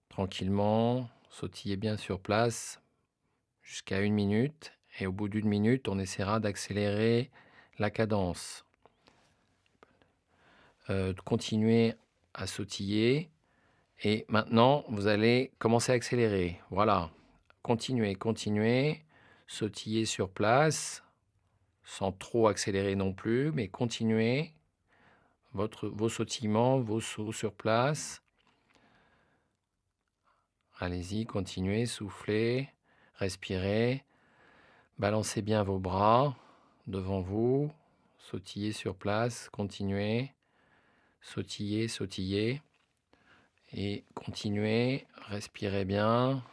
A: Tranquillement, sautillez bien sur place jusqu'à 1 minute. Et au bout d'1 minute, on essaiera d'accélérer la cadence. Continuez à sautiller. Et maintenant, vous allez commencer à accélérer. Voilà. Continuez, continuez. Sautillez sur place, sans trop accélérer non plus, mais continuez vos sautillements, vos sauts sur place. Allez-y, continuez, soufflez, respirez. Balancez bien vos bras devant vous. Sautillez sur place, continuez. Sautillez, sautillez. Et continuez, respirez bien.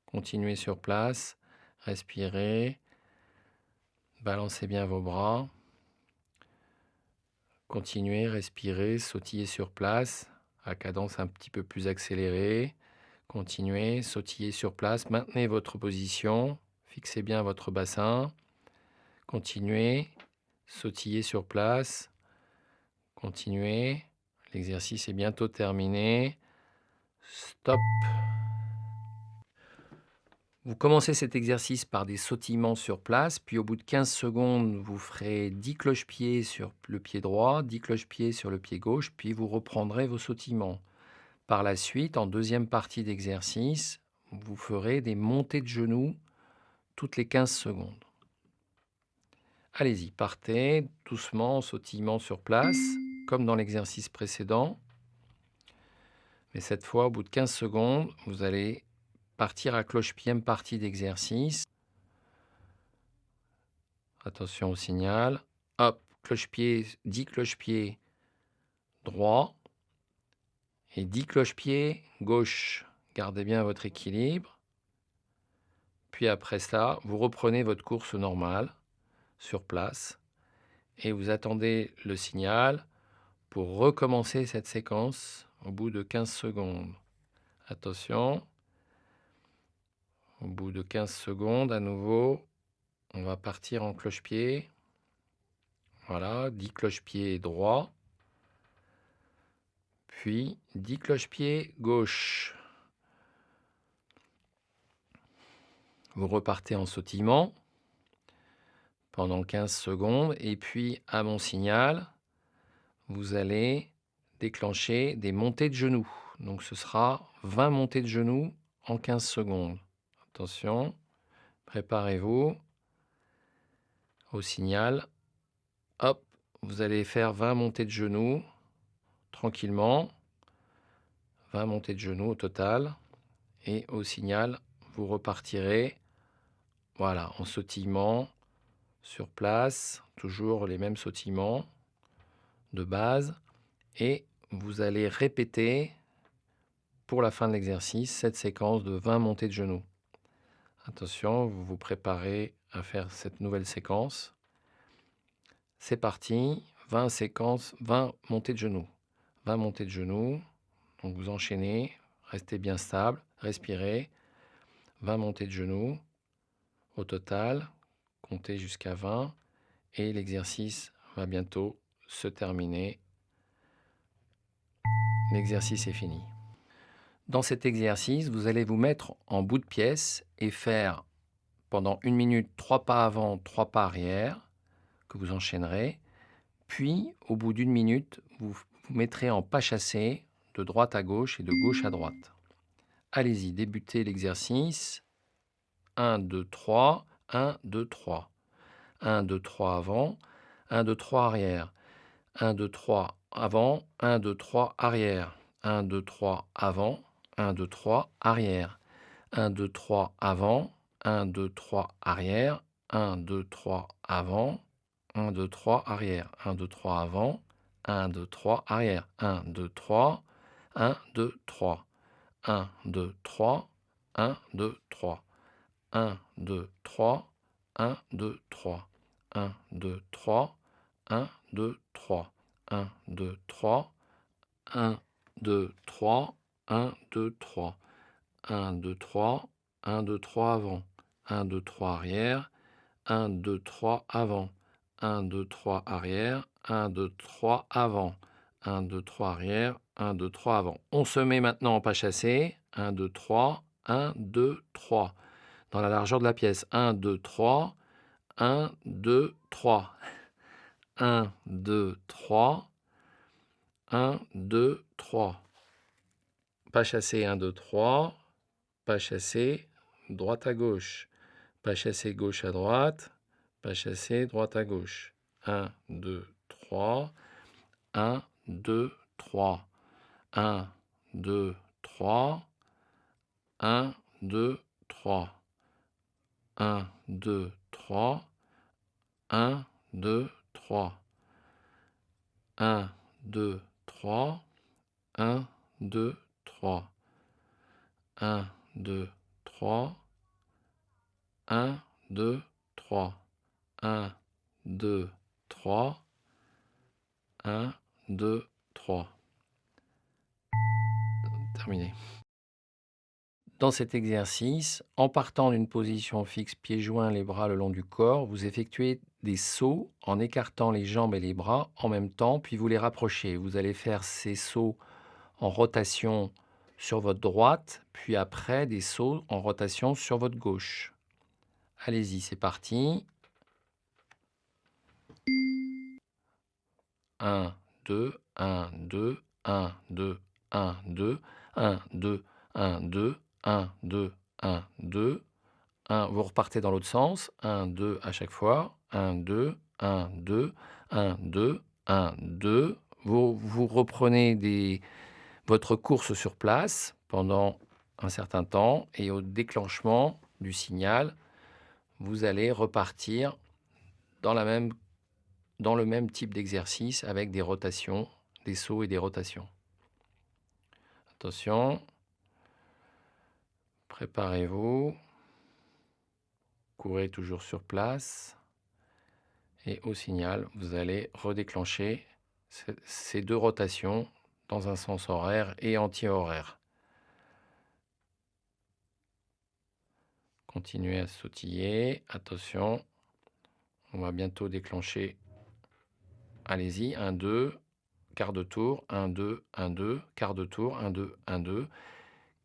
A: Continuez sur place, respirez. Balancez bien vos bras. Continuez, respirez, sautillez sur place à cadence un petit peu plus accélérée. Continuez, sautillez sur place, maintenez votre position, fixez bien votre bassin. Continuez, sautillez sur place. Continuez, l'exercice est bientôt terminé. Stop. Vous commencez cet exercice par des sautillements sur place, puis au bout de 15 secondes, vous ferez 10 cloche-pieds sur le pied droit, 10 cloche-pieds sur le pied gauche, puis vous reprendrez vos sautillements. Par la suite, en deuxième partie d'exercice, vous ferez des montées de genoux toutes les 15 secondes. Allez-y, partez doucement en sautillement sur place, comme dans l'exercice précédent. Mais cette fois, au bout de 15 secondes, vous allez partir à cloche-pied, partie d'exercice. Attention au signal. Hop, cloche-pied, 10 cloche-pieds droit et 10 cloche-pieds gauche. Gardez bien votre équilibre. Puis après ça, vous reprenez votre course normale sur place et vous attendez le signal pour recommencer cette séquence au bout de 15 secondes. Attention. Au bout de 15 secondes, à nouveau, on va partir en cloche-pied. Voilà, 10 cloche-pieds droit. Puis 10 cloche-pieds gauche. Vous repartez en sautillement pendant 15 secondes. Et puis, à mon signal, vous allez déclencher des montées de genoux. Donc, ce sera 20 montées de genoux en 15 secondes. Attention, préparez-vous au signal. Hop, vous allez faire 20 montées de genoux tranquillement. 20 montées de genoux au total. Et au signal, vous repartirez, voilà, en sautillement sur place, toujours les mêmes sautillements de base. Et vous allez répéter pour la fin de l'exercice cette séquence de 20 montées de genoux. Attention, vous vous préparez à faire cette nouvelle séquence. C'est parti, 20 séquences, 20 montées de genoux. 20 montées de genoux, donc vous enchaînez, restez bien stable, respirez. 20 montées de genoux au total, comptez jusqu'à 20 et l'exercice va bientôt se terminer. L'exercice est fini. Dans cet exercice, vous allez vous mettre en bout de pièce et faire pendant 1 minute 3 pas avant, 3 pas arrière que vous enchaînerez. Puis, au bout d'1 minute, vous vous mettrez en pas chassé de droite à gauche et de gauche à droite. Allez-y, débutez l'exercice. 1, 2, 3, 1, 2, 3. 1, 2, 3 avant, 1, 2, 3 arrière. 1, 2, 3 avant, 1, 2, 3 arrière. 1, 2, 3 avant, 1, 2, 3 arrière. 1, 2, 3 avant, 1, 2, 3 arrière. 1, 2, 3 avant, 1, 2, 3 arrière. 1, 2, 3 avant, 1, 2, 3 arrière. 1, 2, 3, 1, 2, 3. 1, 2, 3, 1, 2, 3. 1, 2, 3, 1, 2, 3. 1, 2, 3. 1, 2, 3. 1, 2, 3. 1, 2, 3. 1, 2, 3. 1, 2, 3. 1, 2, 3 avant. 1, 2, 3 arrière. 1, 2, 3 avant. 1, 2, 3 arrière. 1, 2, 3 avant. 1, 2, 3 arrière. 1, 2, 3 avant. On se met maintenant en pas chassé. 1, 2, 3. 1, 2, 3. Dans la largeur de la pièce. 1, 2, 3. 1, 2, 3. 1, 2, 3. 1, 2, 3. Pas chassé, 1, 2, 3. Pas chassé, droite à gauche. Pas chassé, gauche à droite. Pas chassé, droite à gauche. 1, 2, 3. 1, 2, 3. 1, 2, 3. 1, 2, 3. 1, 2, 3. 1, 2, 3. 1, 2, 3. 1, 2, 3. 1, 2, 3. 1, 2, 3. 1, 2, 3. 1, 2, 3. Terminé. Dans cet exercice, en partant d'une position fixe, pieds joints, les bras le long du corps, vous effectuez des sauts en écartant les jambes et les bras en même temps, puis vous les rapprochez. Vous allez faire ces sauts en rotation sur votre droite, puis après des sauts en rotation sur votre gauche. Allez-y, c'est parti. 1, 2, 1, 2, 1, 2, 1, 2, 1, 2, 1, 2, 1, 2, 1, 2, 1. Vous repartez dans l'autre sens. 1, 2 à chaque fois. 1, 2, 1, 2, 1, 2, 1, 2. Vous reprenez votre course sur place pendant un certain temps et au déclenchement du signal, vous allez repartir dans le même type d'exercice avec des rotations, des sauts et des rotations. Attention, préparez-vous, courez toujours sur place et au signal, vous allez redéclencher ces deux rotations dans un sens horaire et anti-horaire. Continuez à sautiller, attention, on va bientôt déclencher. Allez-y, 1, 2, quart de tour, 1, 2, 1, 2, quart de tour, 1, 2, 1, 2,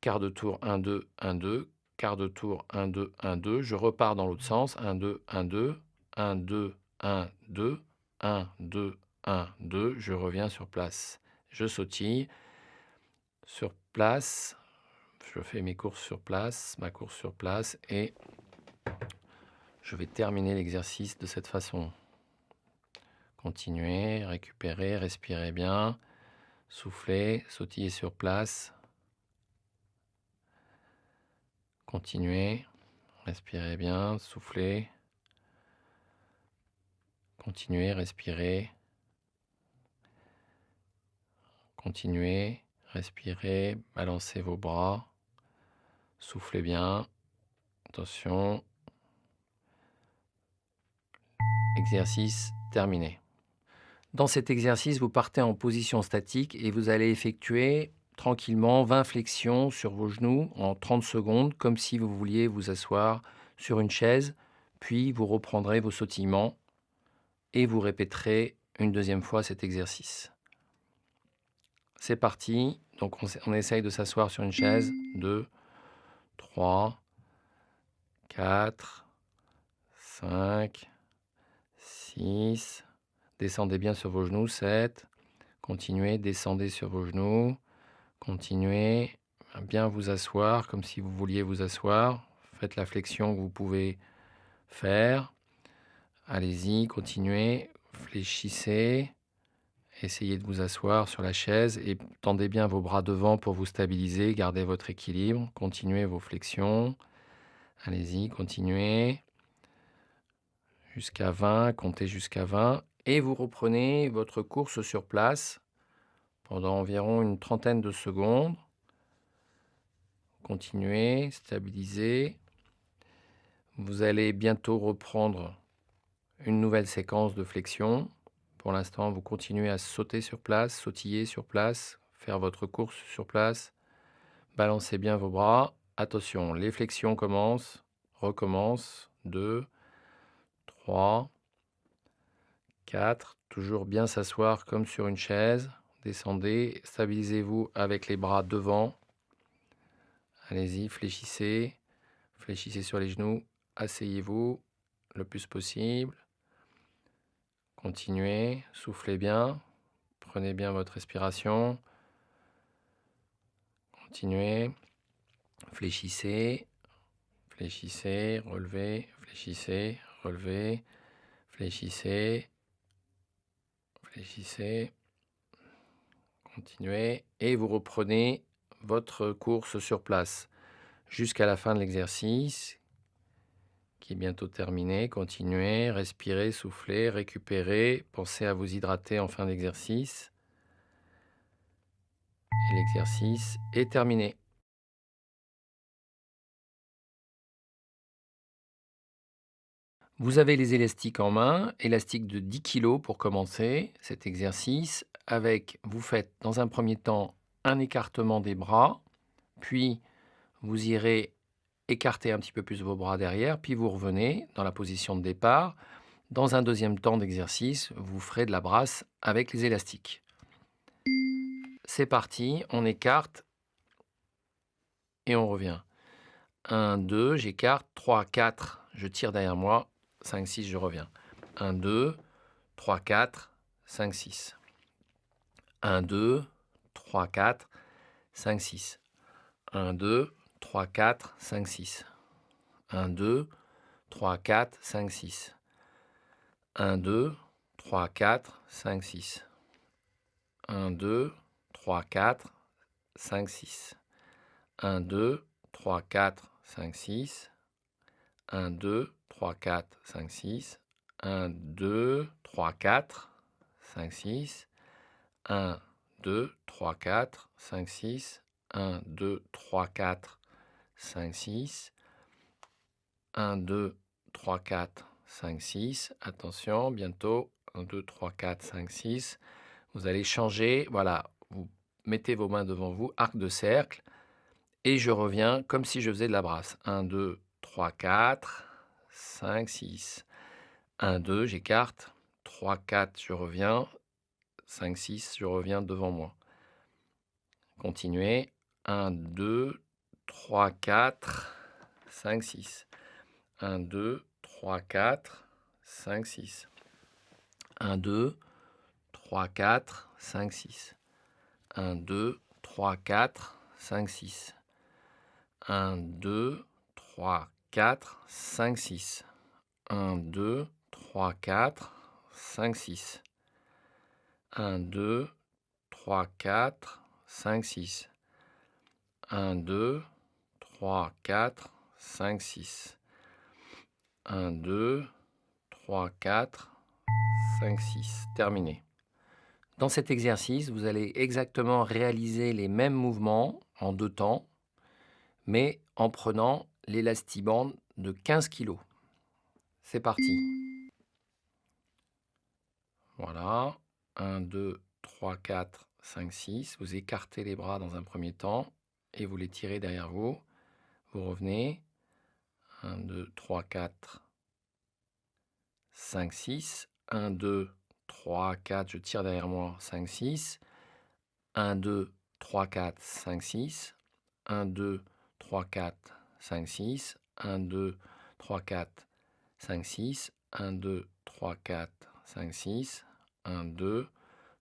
A: quart de tour, 1, 2, 1, 2, quart de tour, 1, 2, 1, 2. Je repars dans l'autre sens, 1, 2, 1, 2, 1, 2, 1, 2, 1, 2, 1, 2. Je reviens sur place. Je sautille sur place. Je fais mes courses sur place, ma course sur place et je vais terminer l'exercice de cette façon. Continuez, récupérez, respirez bien, soufflez, sautillez sur place. Continuez, respirez bien, soufflez. Continuez, respirez. Continuez, respirez, balancez vos bras. Soufflez bien. Attention. Exercice terminé. Dans cet exercice, vous partez en position statique et vous allez effectuer tranquillement 20 flexions sur vos genoux en 30 secondes, comme si vous vouliez vous asseoir sur une chaise, puis vous reprendrez vos sautillements et vous répéterez une deuxième fois cet exercice. C'est parti. Donc on essaye de s'asseoir sur une chaise. 2, 3, 4, 5, 6. Descendez bien sur vos genoux. 7. Continuez, descendez sur vos genoux. Continuez à bien vous asseoir comme si vous vouliez vous asseoir. Faites la flexion que vous pouvez faire. Allez-y, continuez. Fléchissez. Essayez de vous asseoir sur la chaise et tendez bien vos bras devant pour vous stabiliser. Gardez votre équilibre. Continuez vos flexions. Allez-y, continuez. Jusqu'à 20, comptez jusqu'à 20. Et vous reprenez votre course sur place pendant environ une trentaine de secondes. Continuez, stabilisez. Vous allez bientôt reprendre une nouvelle séquence de flexion. Pour l'instant, vous continuez à sauter sur place, sautiller sur place, faire votre course sur place. Balancez bien vos bras. Attention, les flexions commencent, recommencent. 2, 3, 4. Toujours bien s'asseoir comme sur une chaise. Descendez, stabilisez-vous avec les bras devant. Allez-y, fléchissez. Fléchissez sur les genoux. Asseyez-vous le plus possible. Continuez, soufflez bien. Prenez bien votre respiration. Continuez. Fléchissez. Fléchissez, relevez, fléchissez, relevez, fléchissez, fléchissez. Continuez et vous reprenez votre course sur place jusqu'à la fin de l'exercice qui est bientôt terminé. Continuez, respirez, soufflez, récupérez. Pensez à vous hydrater en fin d'exercice. Et l'exercice est terminé. Vous avez les élastiques en main, élastiques de 10 kg pour commencer cet exercice. Vous faites dans un premier temps un écartement des bras, puis vous irez écarter un petit peu plus vos bras derrière, puis vous revenez dans la position de départ. Dans un deuxième temps d'exercice, vous ferez de la brasse avec les élastiques. C'est parti, on écarte et on revient. 1, 2, j'écarte, 3, 4, je tire derrière moi, 5, 6, je reviens. 1, 2, 3, 4, 5, 6. 1, 2, 3, 4, 5, 6. 1, 2, 3, 4, 5, 6. 1, 2, 3, 4, 5, 6. 1, 2, 3, 4, 5, 6. 1, 2, 3, 4, 5, 6. 1, 2, 3, 4, 5, 6. 1, 2, 3, 4, 5, 6. 1, 2, 3, 4, 5, 6. 1, 2, 3, 4, 5, 6. 1, 2, 3, 4, 5, 6. 1, 2, 3, 4, 5, 6. Attention, bientôt. 1, 2, 3, 4, 5, 6. Vous allez changer. Voilà, vous mettez vos mains devant vous, arc de cercle. Et je reviens comme si je faisais de la brasse. 1, 2, 3, 4, 5, 6. 1, 2, j'écarte. 3, 4, je reviens. 5, 6, je reviens devant moi. Continuez. 1, 2, 3, 4, 5, 6. 1, 2, 3, 4, 5, 6. 1, 2, 3, 4, 5, 6. 1, 2, 3, 4, 5, 6. 1, 2, 3, 4, 5, 6. 1, 2, 3, 4, 5, 6. 1, 2, 3, 4, 5, 6. 1, 2, 3, 4, 5, 6. 1, 2, 3, 4, 5, 6. Terminé. Dans cet exercice, vous allez exactement réaliser les mêmes mouvements en 2 temps, mais en prenant l'élastiband de 15 kg. C'est parti. Voilà. 1, 2, 3, 4, 5, 6. Vous écartez les bras dans un premier temps et vous les tirez derrière vous. Vous revenez. 1, 2, 3, 4, 5, 6. 1, 2, 3, 4. Je tire derrière moi. 5, 6. 1, 2, 3, 4, 5, 6. 1, 2, 3, 4, 5, 6. 1, 2, 3, 4, 5, 6. 1, 2, 3, 4, 5, 6. 1, 2,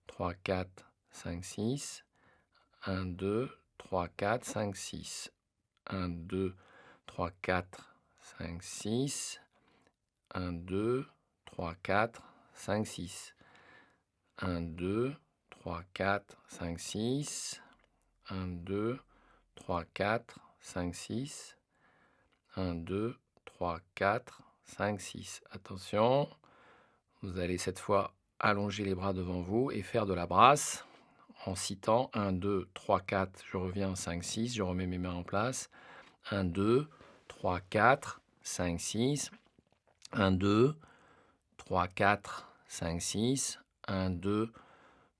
A: 3, 4, 5, 6. 1, 2, 3, 4, 5, 6. 1, 2, 3, 4, 5, 6. 1, 2, 3, 4, 5, 6. 1, 2, 3, 4, 5, 6. 1, 2, 3, 4, 5, 6. 1, 2, 3, 4, 5, 6. Attention, vous allez cette fois allonger les bras devant vous et faire de la brasse en citant 1, 2, 3, 4, je reviens, 5, 6, je remets mes mains en place. 1, 2, 3, 4, 5, 6. 1, 2, 3, 4, 5, 6. 1, 2,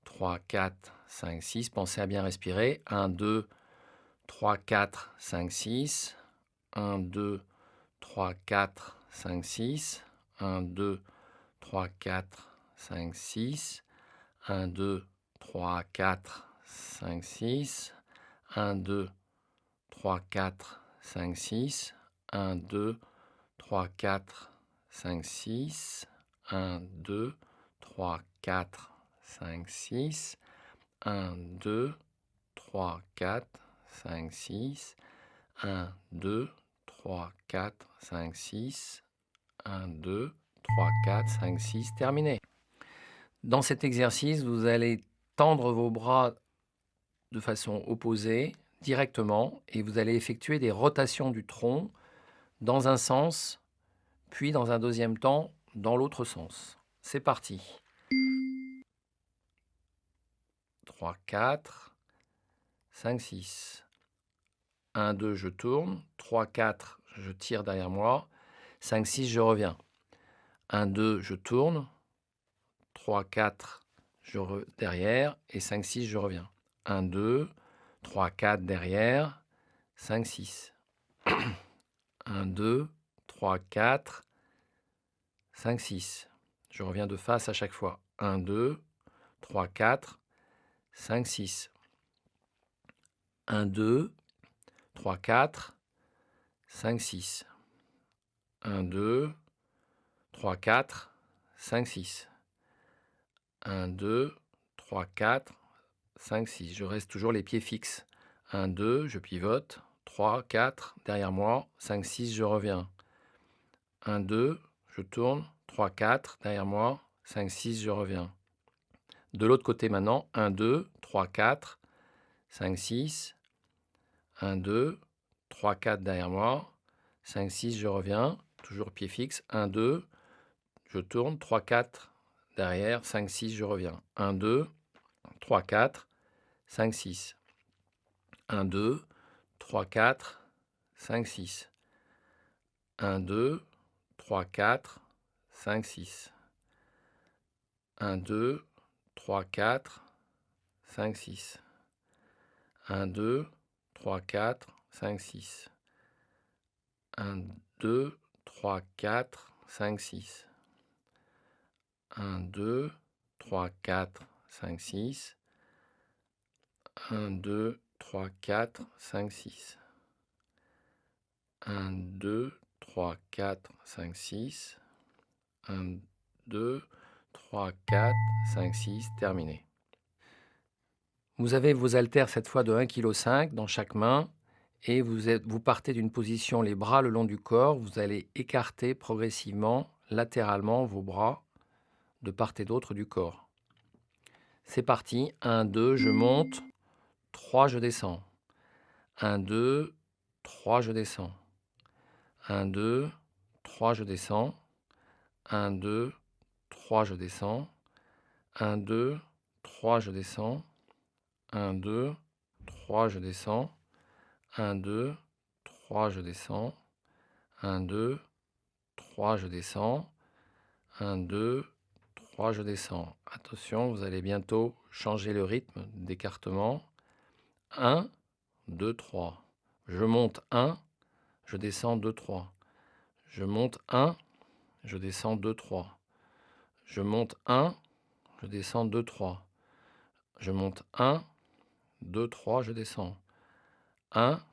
A: 3, 4, 5, 6. Pensez à bien respirer. 1, 2, 3, 4, 5, 6. 1, 2, 3, 4, 5, 6. 1, 2, 3, 4, 5, 6. 1, 2, 3, 4, 5, 6. 1, 2, 3, 4, 5, 6. 1, 2, 3, 4, 5, 6. 1, 2, 3, 4, 5, 6. 1, 2, 3, 4, 5, 6. 1, 2, 3, 4, 5, 6. 1, 2, 3, 4, 5, 6. Terminé. Dans cet exercice, vous allez tendre vos bras de façon opposée, directement, et vous allez effectuer des rotations du tronc dans un sens, puis dans un deuxième temps, dans l'autre sens. C'est parti. 3, 4, 5, 6. 1, 2, je tourne. 3, 4, je tire derrière moi. 5, 6, je reviens. 1, 2, je tourne. 3, 4, derrière. Et 5, 6, je reviens. 1, 2, 3, 4, derrière. 5, 6. 1, 2, 3, 4, 5, 6. Je reviens de face à chaque fois. 1, 2, 3, 4, 5, 6. 1, 2, 3, 4, 5, 6. 1, 2, 3, 4, 5, 6. 1, 2, 3, 4, 5, 6. Je reste toujours les pieds fixes. 1, 2, je pivote. 3, 4, derrière moi. 5, 6, je reviens. 1, 2, je tourne. 3, 4, derrière moi. 5, 6, je reviens. De l'autre côté maintenant. 1, 2, 3, 4, 5, 6. 1, 2, 3, 4 derrière moi. 5, 6, je reviens. Toujours pied fixe. 1, 2, je tourne. 3, 4 derrière. 5, 6, je reviens. 1, 2, 3, 4, 5, 6. 1, 2, 3, 4, 5, 6. 1, 2, 3, 4, 5, 6. 1, 2, 3, 4, 5, 6. 1, 2, 3, 4, 5, 6. 1, 2, 3, 4, 5, 6. 1, 2, 3, 4, 5, 6. 1, 2, 3, 4, 5, 6. 1, 2, 3, 4, 5, 6. 1, 2, 3, 4, 5, 6. Terminé. Vous avez vos haltères cette fois de 1,5 kg dans chaque main et vous partez d'une position les bras le long du corps. Vous allez écarter progressivement, latéralement, vos bras de part et d'autre du corps. C'est parti. 1, 2, je monte. 3, je descends. 1, 2, 3, je descends. 1, 2, 3, je descends. 1, 2, 3, je descends. 1, 2, 3, je descends. 1, 2, 3, je descends. 1, 2, 3, je descends. 1, 2, 3, je descends. 1, 2, 3, je descends. Attention, vous allez bientôt changer le rythme d'écartement. 1, 2, 3. Je monte 1, je descends 2, 3. Je monte 1, je descends 2, 3. Je monte 1, je descends 2, 3. Je monte 1, 2, 3, je descends. 1,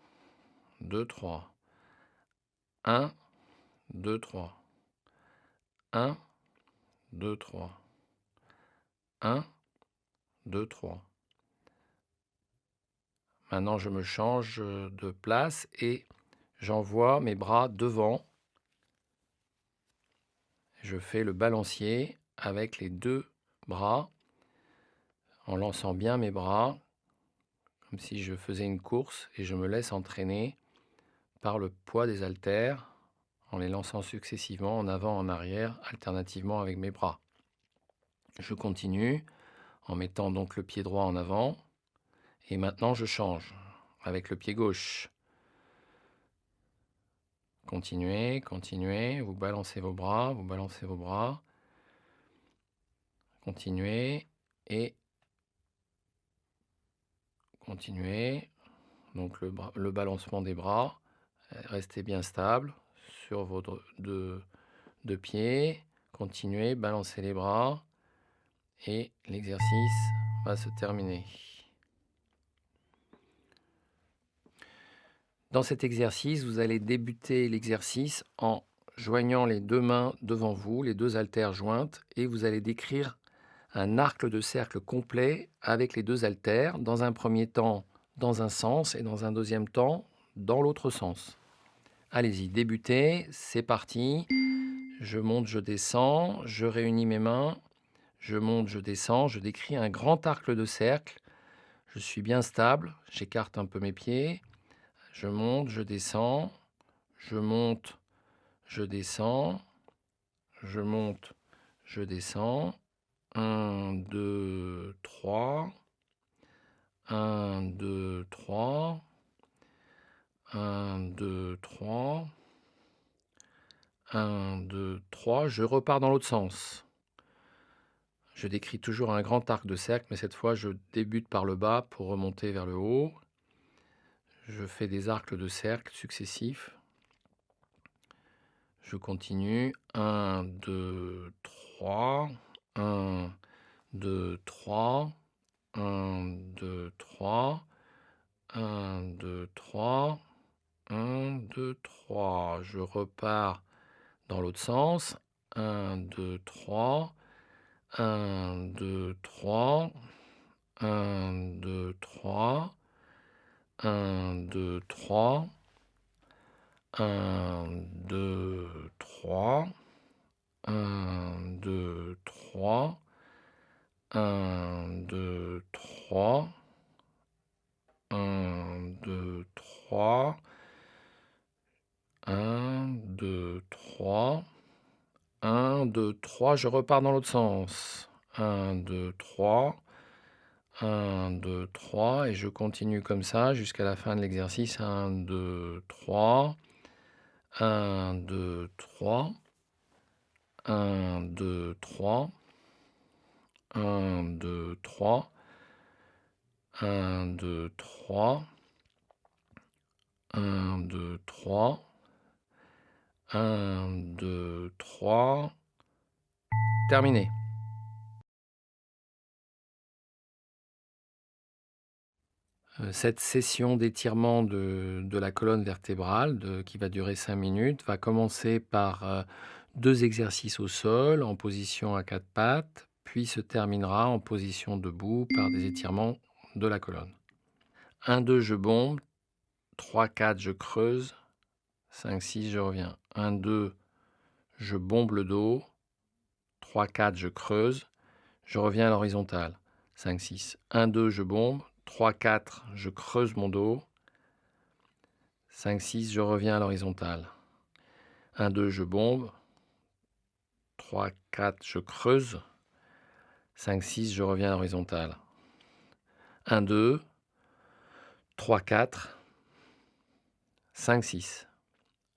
A: 2, 3. 1, 2, 3. 1, 2, 3. 1, 2, 3. Maintenant, je me change de place et j'envoie mes bras devant. Je fais le balancier avec les deux bras en lançant bien mes bras, comme si je faisais une course et je me laisse entraîner par le poids des haltères en les lançant successivement en avant, en arrière, alternativement avec mes bras. Je continue en mettant donc le pied droit en avant et maintenant je change avec le pied gauche. Continuez, continuez, vous balancez vos bras, vous balancez vos bras. Continuez et continuez. Donc le balancement des bras, restez bien stable sur vos deux pieds. Continuez, balancez les bras et l'exercice va se terminer. Dans cet exercice, vous allez débuter l'exercice en joignant les deux mains devant vous, les deux haltères jointes, et vous allez décrire un arc de cercle complet avec les deux haltères, dans un premier temps dans un sens et dans un deuxième temps dans l'autre sens. Allez-y, débutez, c'est parti. Je monte, je descends, je réunis mes mains, je monte, je descends, je décris un grand arc de cercle. Je suis bien stable, j'écarte un peu mes pieds. Je monte, je descends, je monte, je descends, je monte, je descends. 1, 2, 3. 1, 2, 3. 1, 2, 3. 1, 2, 3. Je repars dans l'autre sens. Je décris toujours un grand arc de cercle, mais cette fois, je débute par le bas pour remonter vers le haut. Je fais des arcs de cercle successifs. Je continue. 1, 2, 3. 1, 2, 3. 1, 2, 3. 1, 2, 3. 1, 2, 3. Je repars dans l'autre sens. 1, 2, 3. 1, 2, 3. 1, 2, 3. 1, 2, 3. 1, 2, 3. 1, 2, 3. 1, 2, 3. 1, 2, 3. 1, 2, 3. 1, 2, 3. Je repars dans l'autre sens. 1, 2, 3. 1, 2, 3. Et je continue comme ça jusqu'à la fin de l'exercice. 1, 2, 3. 1, 2, 3. 1, 2, 3. 1, 2, 3. 1, 2, 3. 1, 2, 3. 1, 2, 3. Terminé. Cette session d'étirement de la colonne vertébrale qui va durer 5 minutes va commencer par 2 exercices au sol en position à 4 pattes, puis se terminera en position debout par des étirements de la colonne. 1, 2, je bombe. 3, 4, je creuse. 5, 6, je reviens. 1, 2, je bombe le dos. 3, 4, je creuse. Je reviens à l'horizontale. 5, 6. 1, 2, je bombe. 3, 4, je creuse mon dos. 5, 6, je reviens à l'horizontale. 1, 2, je bombe. 3, 4, je creuse. 5, 6, je reviens à l'horizontale. 1, 2, 3, 4, 5, 6.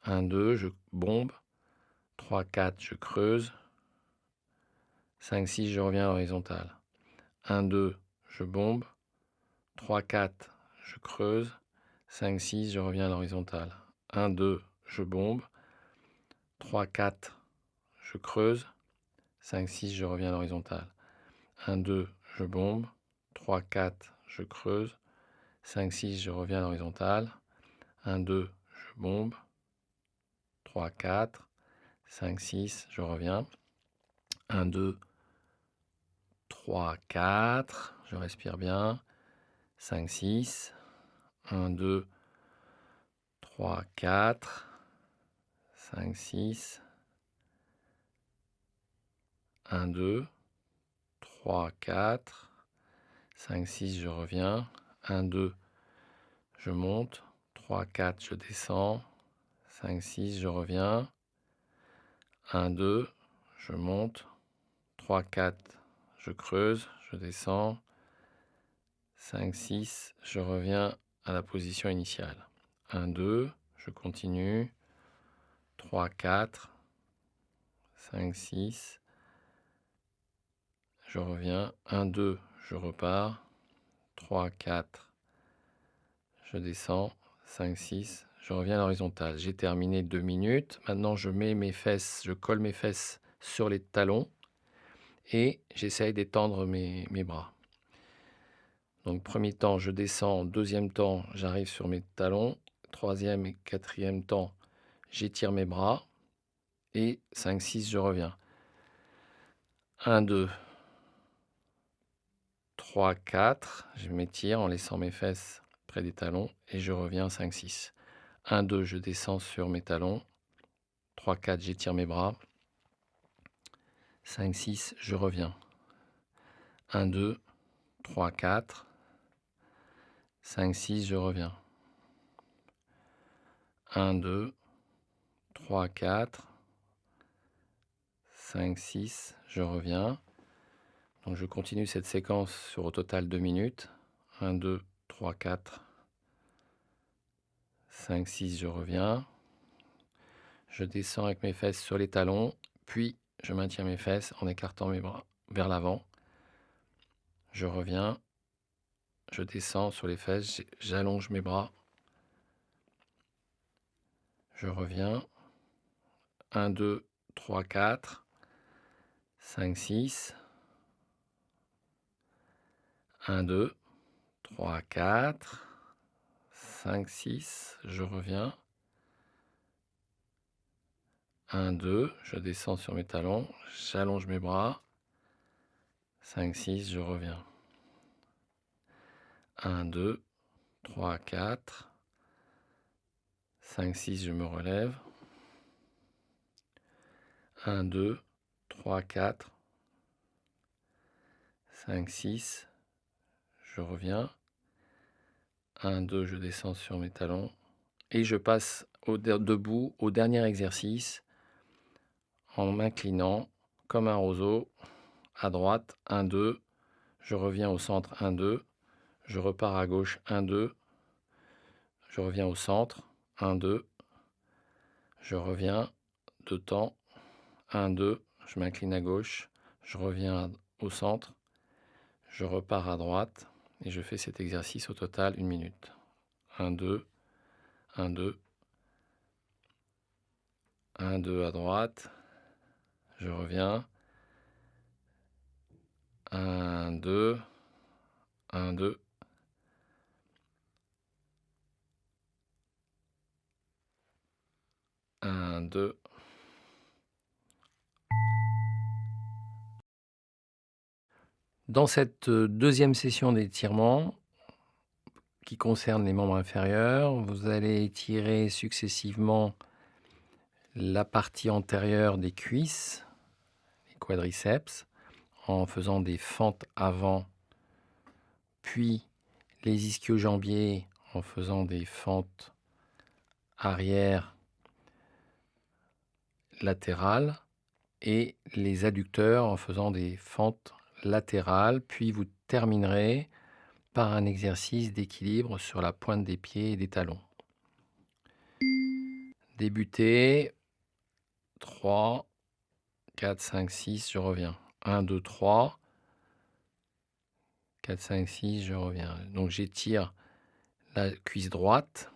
A: 1, 2, je bombe. 3, 4, je creuse. 5, 6, je reviens à l'horizontale. 1, 2, je bombe. 3, 4, je creuse. 5, 6, je reviens à l'horizontale. 1, 2, je bombe. 3, 4, je creuse. 5, 6, je reviens à l'horizontale. 1, 2, je bombe. 3, 4, je creuse. 5, 6, je reviens à l'horizontale. 1, 2, je bombe. 3, 4, 5, 6, je reviens. 1, 2, 3, 4, je respire bien. 5, 6. 1, 2, 3, 4. 5, 6. 1, 2, 3, 4. 5, 6, je reviens. 1, 2, je monte. 3, 4, je descends. 5, 6, je reviens. 1, 2, je monte. 3, 4, je creuse, je descends. 5, 6, je reviens à la position initiale. 1, 2, je continue. 3, 4, 5, 6. Je reviens. 1, 2, je repars. 3, 4, je descends. 5, 6, je reviens à l'horizontale. J'ai terminé 2 minutes. Maintenant, je mets mes fesses, je colle mes fesses sur les talons et j'essaye d'étendre mes bras. Donc, premier temps, je descends. Deuxième temps, j'arrive sur mes talons. Troisième et quatrième temps, j'étire mes bras. Et 5, 6, je reviens. 1, 2, 3, 4. Je m'étire en laissant mes fesses près des talons et je reviens. 5, 6. 1, 2, je descends sur mes talons. 3, 4, j'étire mes bras. 5, 6, je reviens. 1, 2, 3, 4. 5, 6, je reviens. 1, 2, 3, 4. 5, 6, je reviens. Donc je continue cette séquence sur au total 2 minutes. 1, 2, 3, 4. 5, 6, je reviens. Je descends avec mes fesses sur les talons, puis je maintiens mes fesses en écartant mes bras vers l'avant. Je reviens. Je descends sur les fesses, j'allonge mes bras. Je reviens. 1, 2, 3, 4. 5, 6. 1, 2, 3, 4. 5, 6. Je reviens. 1, 2. Je descends sur mes talons. J'allonge mes bras. 5, 6. Je reviens. 1, 2, 3, 4. 5, 6. Je me relève. 1, 2, 3, 4. 5, 6. Je reviens. 1, 2, je descends sur mes talons. Et je passe debout au dernier exercice en m'inclinant comme un roseau à droite. 1, 2. Je reviens au centre. 1, 2. Je repars à gauche. 1, 2. Je reviens au centre. 1, 2. Je reviens. 2 temps. 1, 2. Je m'incline à gauche. Je reviens au centre. Je repars à droite. Et je fais cet exercice au total 1 minute. 1, 2. 1, 2. 1, 2 à droite. Je reviens. 1, 2. 1, 2. 1, 2. Dans cette deuxième session d'étirement qui concerne les membres inférieurs, vous allez étirer successivement la partie antérieure des cuisses, les quadriceps, en faisant des fentes avant, puis les ischio-jambiers en faisant des fentes arrière latérales et les adducteurs en faisant des fentes latérales, puis vous terminerez par un exercice d'équilibre sur la pointe des pieds et des talons. Débutez. 3, 4, 5, 6, je reviens. 1, 2, 3. 4, 5, 6, je reviens. Donc j'étire la cuisse droite,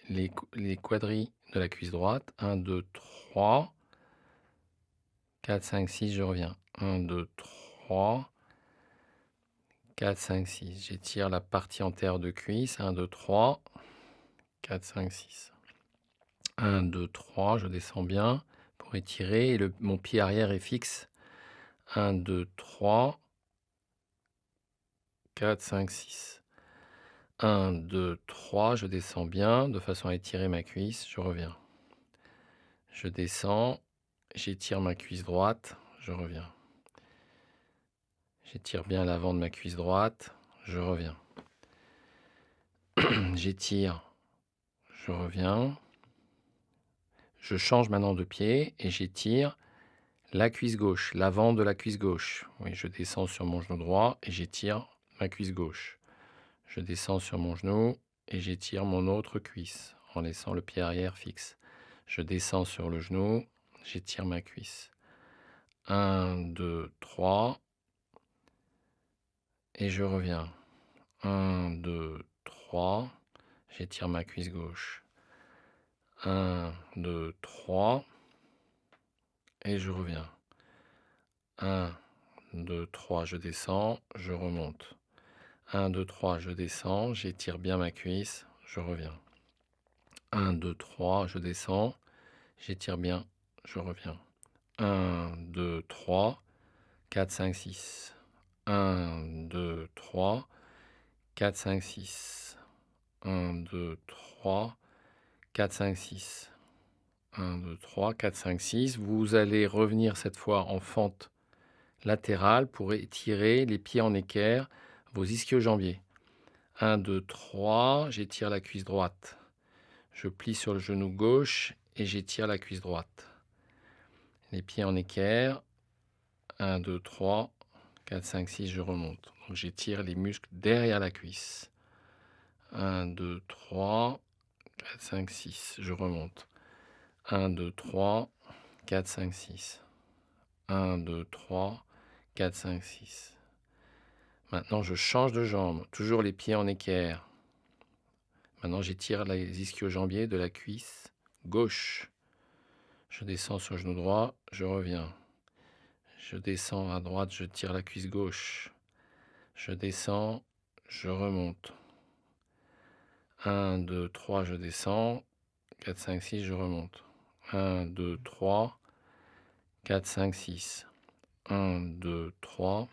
A: les quadris de la cuisse droite. 1, 2, 3. 4, 5, 6, je reviens. 1, 2, 3. 4, 5, 6. J'étire la partie antérieure de cuisse. 1, 2, 3. 4, 5, 6. 1, 2, 3. Je descends bien pour étirer. Et mon pied arrière est fixe. 1, 2, 3. 4, 5, 6. 1, 2, 3. Je descends bien de façon à étirer ma cuisse. Je reviens. Je descends. J'étire ma cuisse droite. Je reviens. J'étire bien l'avant de ma cuisse droite. Je reviens. J'étire. Je reviens. Je change maintenant de pied et j'étire la cuisse gauche, l'avant de la cuisse gauche. Oui, je descends sur mon genou droit et j'étire ma cuisse gauche. Je descends sur mon genou et j'étire mon autre cuisse en laissant le pied arrière fixe. Je descends sur le genou, j'étire ma cuisse. 1, 2, 3. Et je reviens. 1, 2, 3. J'étire ma cuisse gauche. 1, 2, 3. Et je reviens. 1, 2, 3, je descends, je remonte. 1, 2, 3, je descends, j'étire bien ma cuisse, je reviens. 1, 2, 3, je descends, j'étire bien, je reviens. 1, 2, 3, 4, 5, 6. 1, 2, 3, 4, 5, 6. 1, 2, 3, 4, 5, 6. 1, 2, 3, 4, 5, 6. Vous allez revenir cette fois en fente latérale pour étirer les pieds en équerre, vos ischio-jambiers. 1, 2, 3, j'étire la cuisse droite. Je plie sur le genou gauche et j'étire la cuisse droite. Les pieds en équerre. 1, 2, 3, 4, 5, 6, je remonte. Donc j'étire les muscles derrière la cuisse. 1, 2, 3, 4, 5, 6, je remonte. 1, 2, 3, 4, 5, 6. 1, 2, 3, 4, 5, 6. Maintenant, je change de jambe, toujours les pieds en équerre. Maintenant, j'étire les ischio-jambiers de la cuisse gauche. Je descends sur le genou droit, je reviens. Je descends à droite, je tire la cuisse gauche. Je descends, je remonte. 1, 2, 3, je descends. 4, 5, 6, je remonte. 1, 2, 3, 4, 5, 6. 1, 2, 3,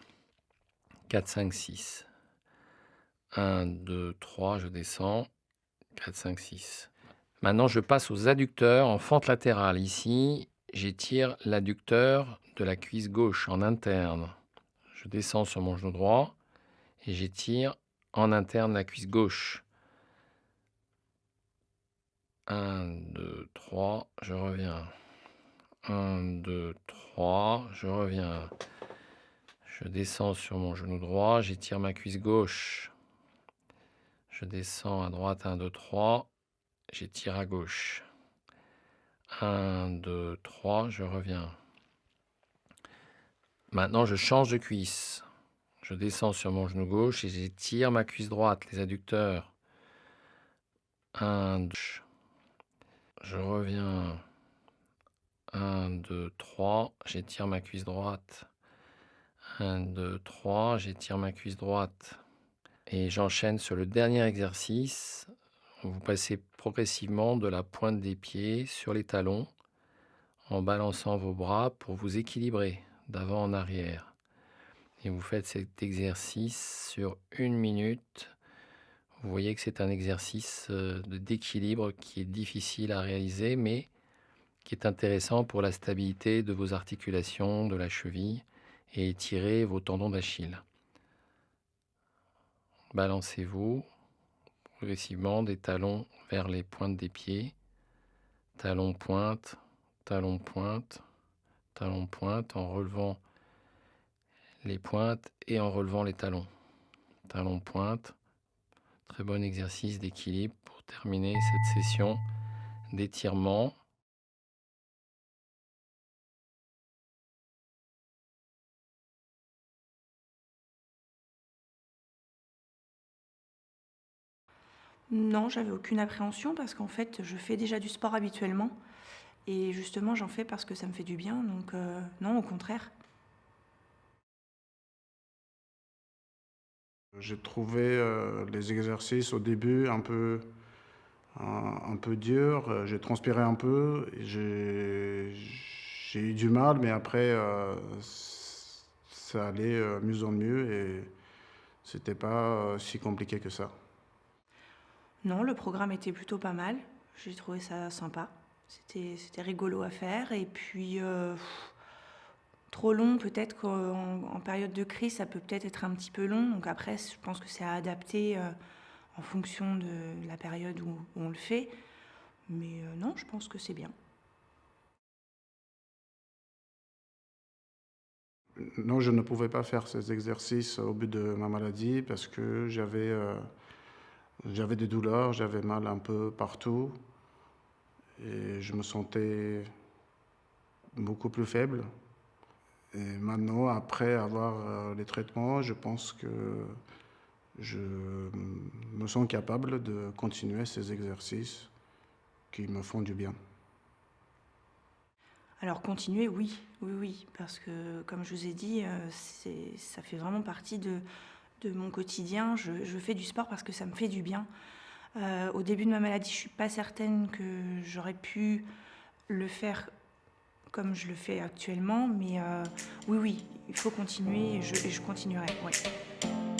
A: 4, 5, 6. 1, 2, 3, je descends. 4, 5, 6. Maintenant, je passe aux adducteurs en fente latérale. Ici, j'étire l'adducteur de la cuisse gauche en interne. Je descends sur mon genou droit et j'étire en interne la cuisse gauche. 1, 2, 3, je reviens. 1, 2, 3, je reviens. Je descends sur mon genou droit, j'étire ma cuisse gauche. Je descends à droite, 1, 2, 3, j'étire à gauche. 1, 2, 3, je reviens. Maintenant, je change de cuisse. Je descends sur mon genou gauche et j'étire ma cuisse droite, les adducteurs. 1, 2, je reviens. 1, 2, 3, j'étire ma cuisse droite. 1, 2, 3, j'étire ma cuisse droite. Et j'enchaîne sur le dernier exercice. Vous passez progressivement de la pointe des pieds sur les talons en balançant vos bras pour vous équilibrer d'avant en arrière. Et vous faites cet exercice sur 1 minute. Vous voyez que c'est un exercice d'équilibre qui est difficile à réaliser, mais qui est intéressant pour la stabilité de vos articulations, de la cheville, et étirer vos tendons d'Achille. Balancez-vous progressivement des talons vers les pointes des pieds. Talon pointe, talon pointe, talon pointe, en relevant les pointes et en relevant les talons. Talon pointe. Très bon exercice d'équilibre pour terminer cette session d'étirement.
B: Non, j'avais aucune appréhension parce qu'en fait, je fais déjà du sport habituellement. Et justement, j'en fais parce que ça me fait du bien. Donc, non, au contraire.
C: J'ai trouvé les exercices au début un peu durs. J'ai transpiré un peu. J'ai eu du mal, mais après, ça allait mieux en mieux et c'était pas si compliqué que ça.
B: Non, le programme était plutôt pas mal. J'ai trouvé ça sympa. C'était rigolo à faire. Et puis, trop long, peut-être qu'en période de crise, ça peut peut-être être un petit peu long. Donc après, je pense que c'est à adapter en fonction de la période où on le fait. Mais non, je pense que c'est bien.
C: Non, je ne pouvais pas faire ces exercices au but de ma maladie parce que j'avais des douleurs, j'avais mal un peu partout. et je me sentais beaucoup plus faible. Et maintenant, après avoir les traitements, je pense que je me sens capable de continuer ces exercices qui me font du bien.
B: Alors continuer, oui, oui, oui, parce que comme je vous ai dit, ça fait vraiment partie de mon quotidien. Je fais du sport parce que ça me fait du bien. Au début de ma maladie, je ne suis pas certaine que j'aurais pu le faire comme je le fais actuellement, mais oui, oui, il faut continuer et je continuerai, ouais.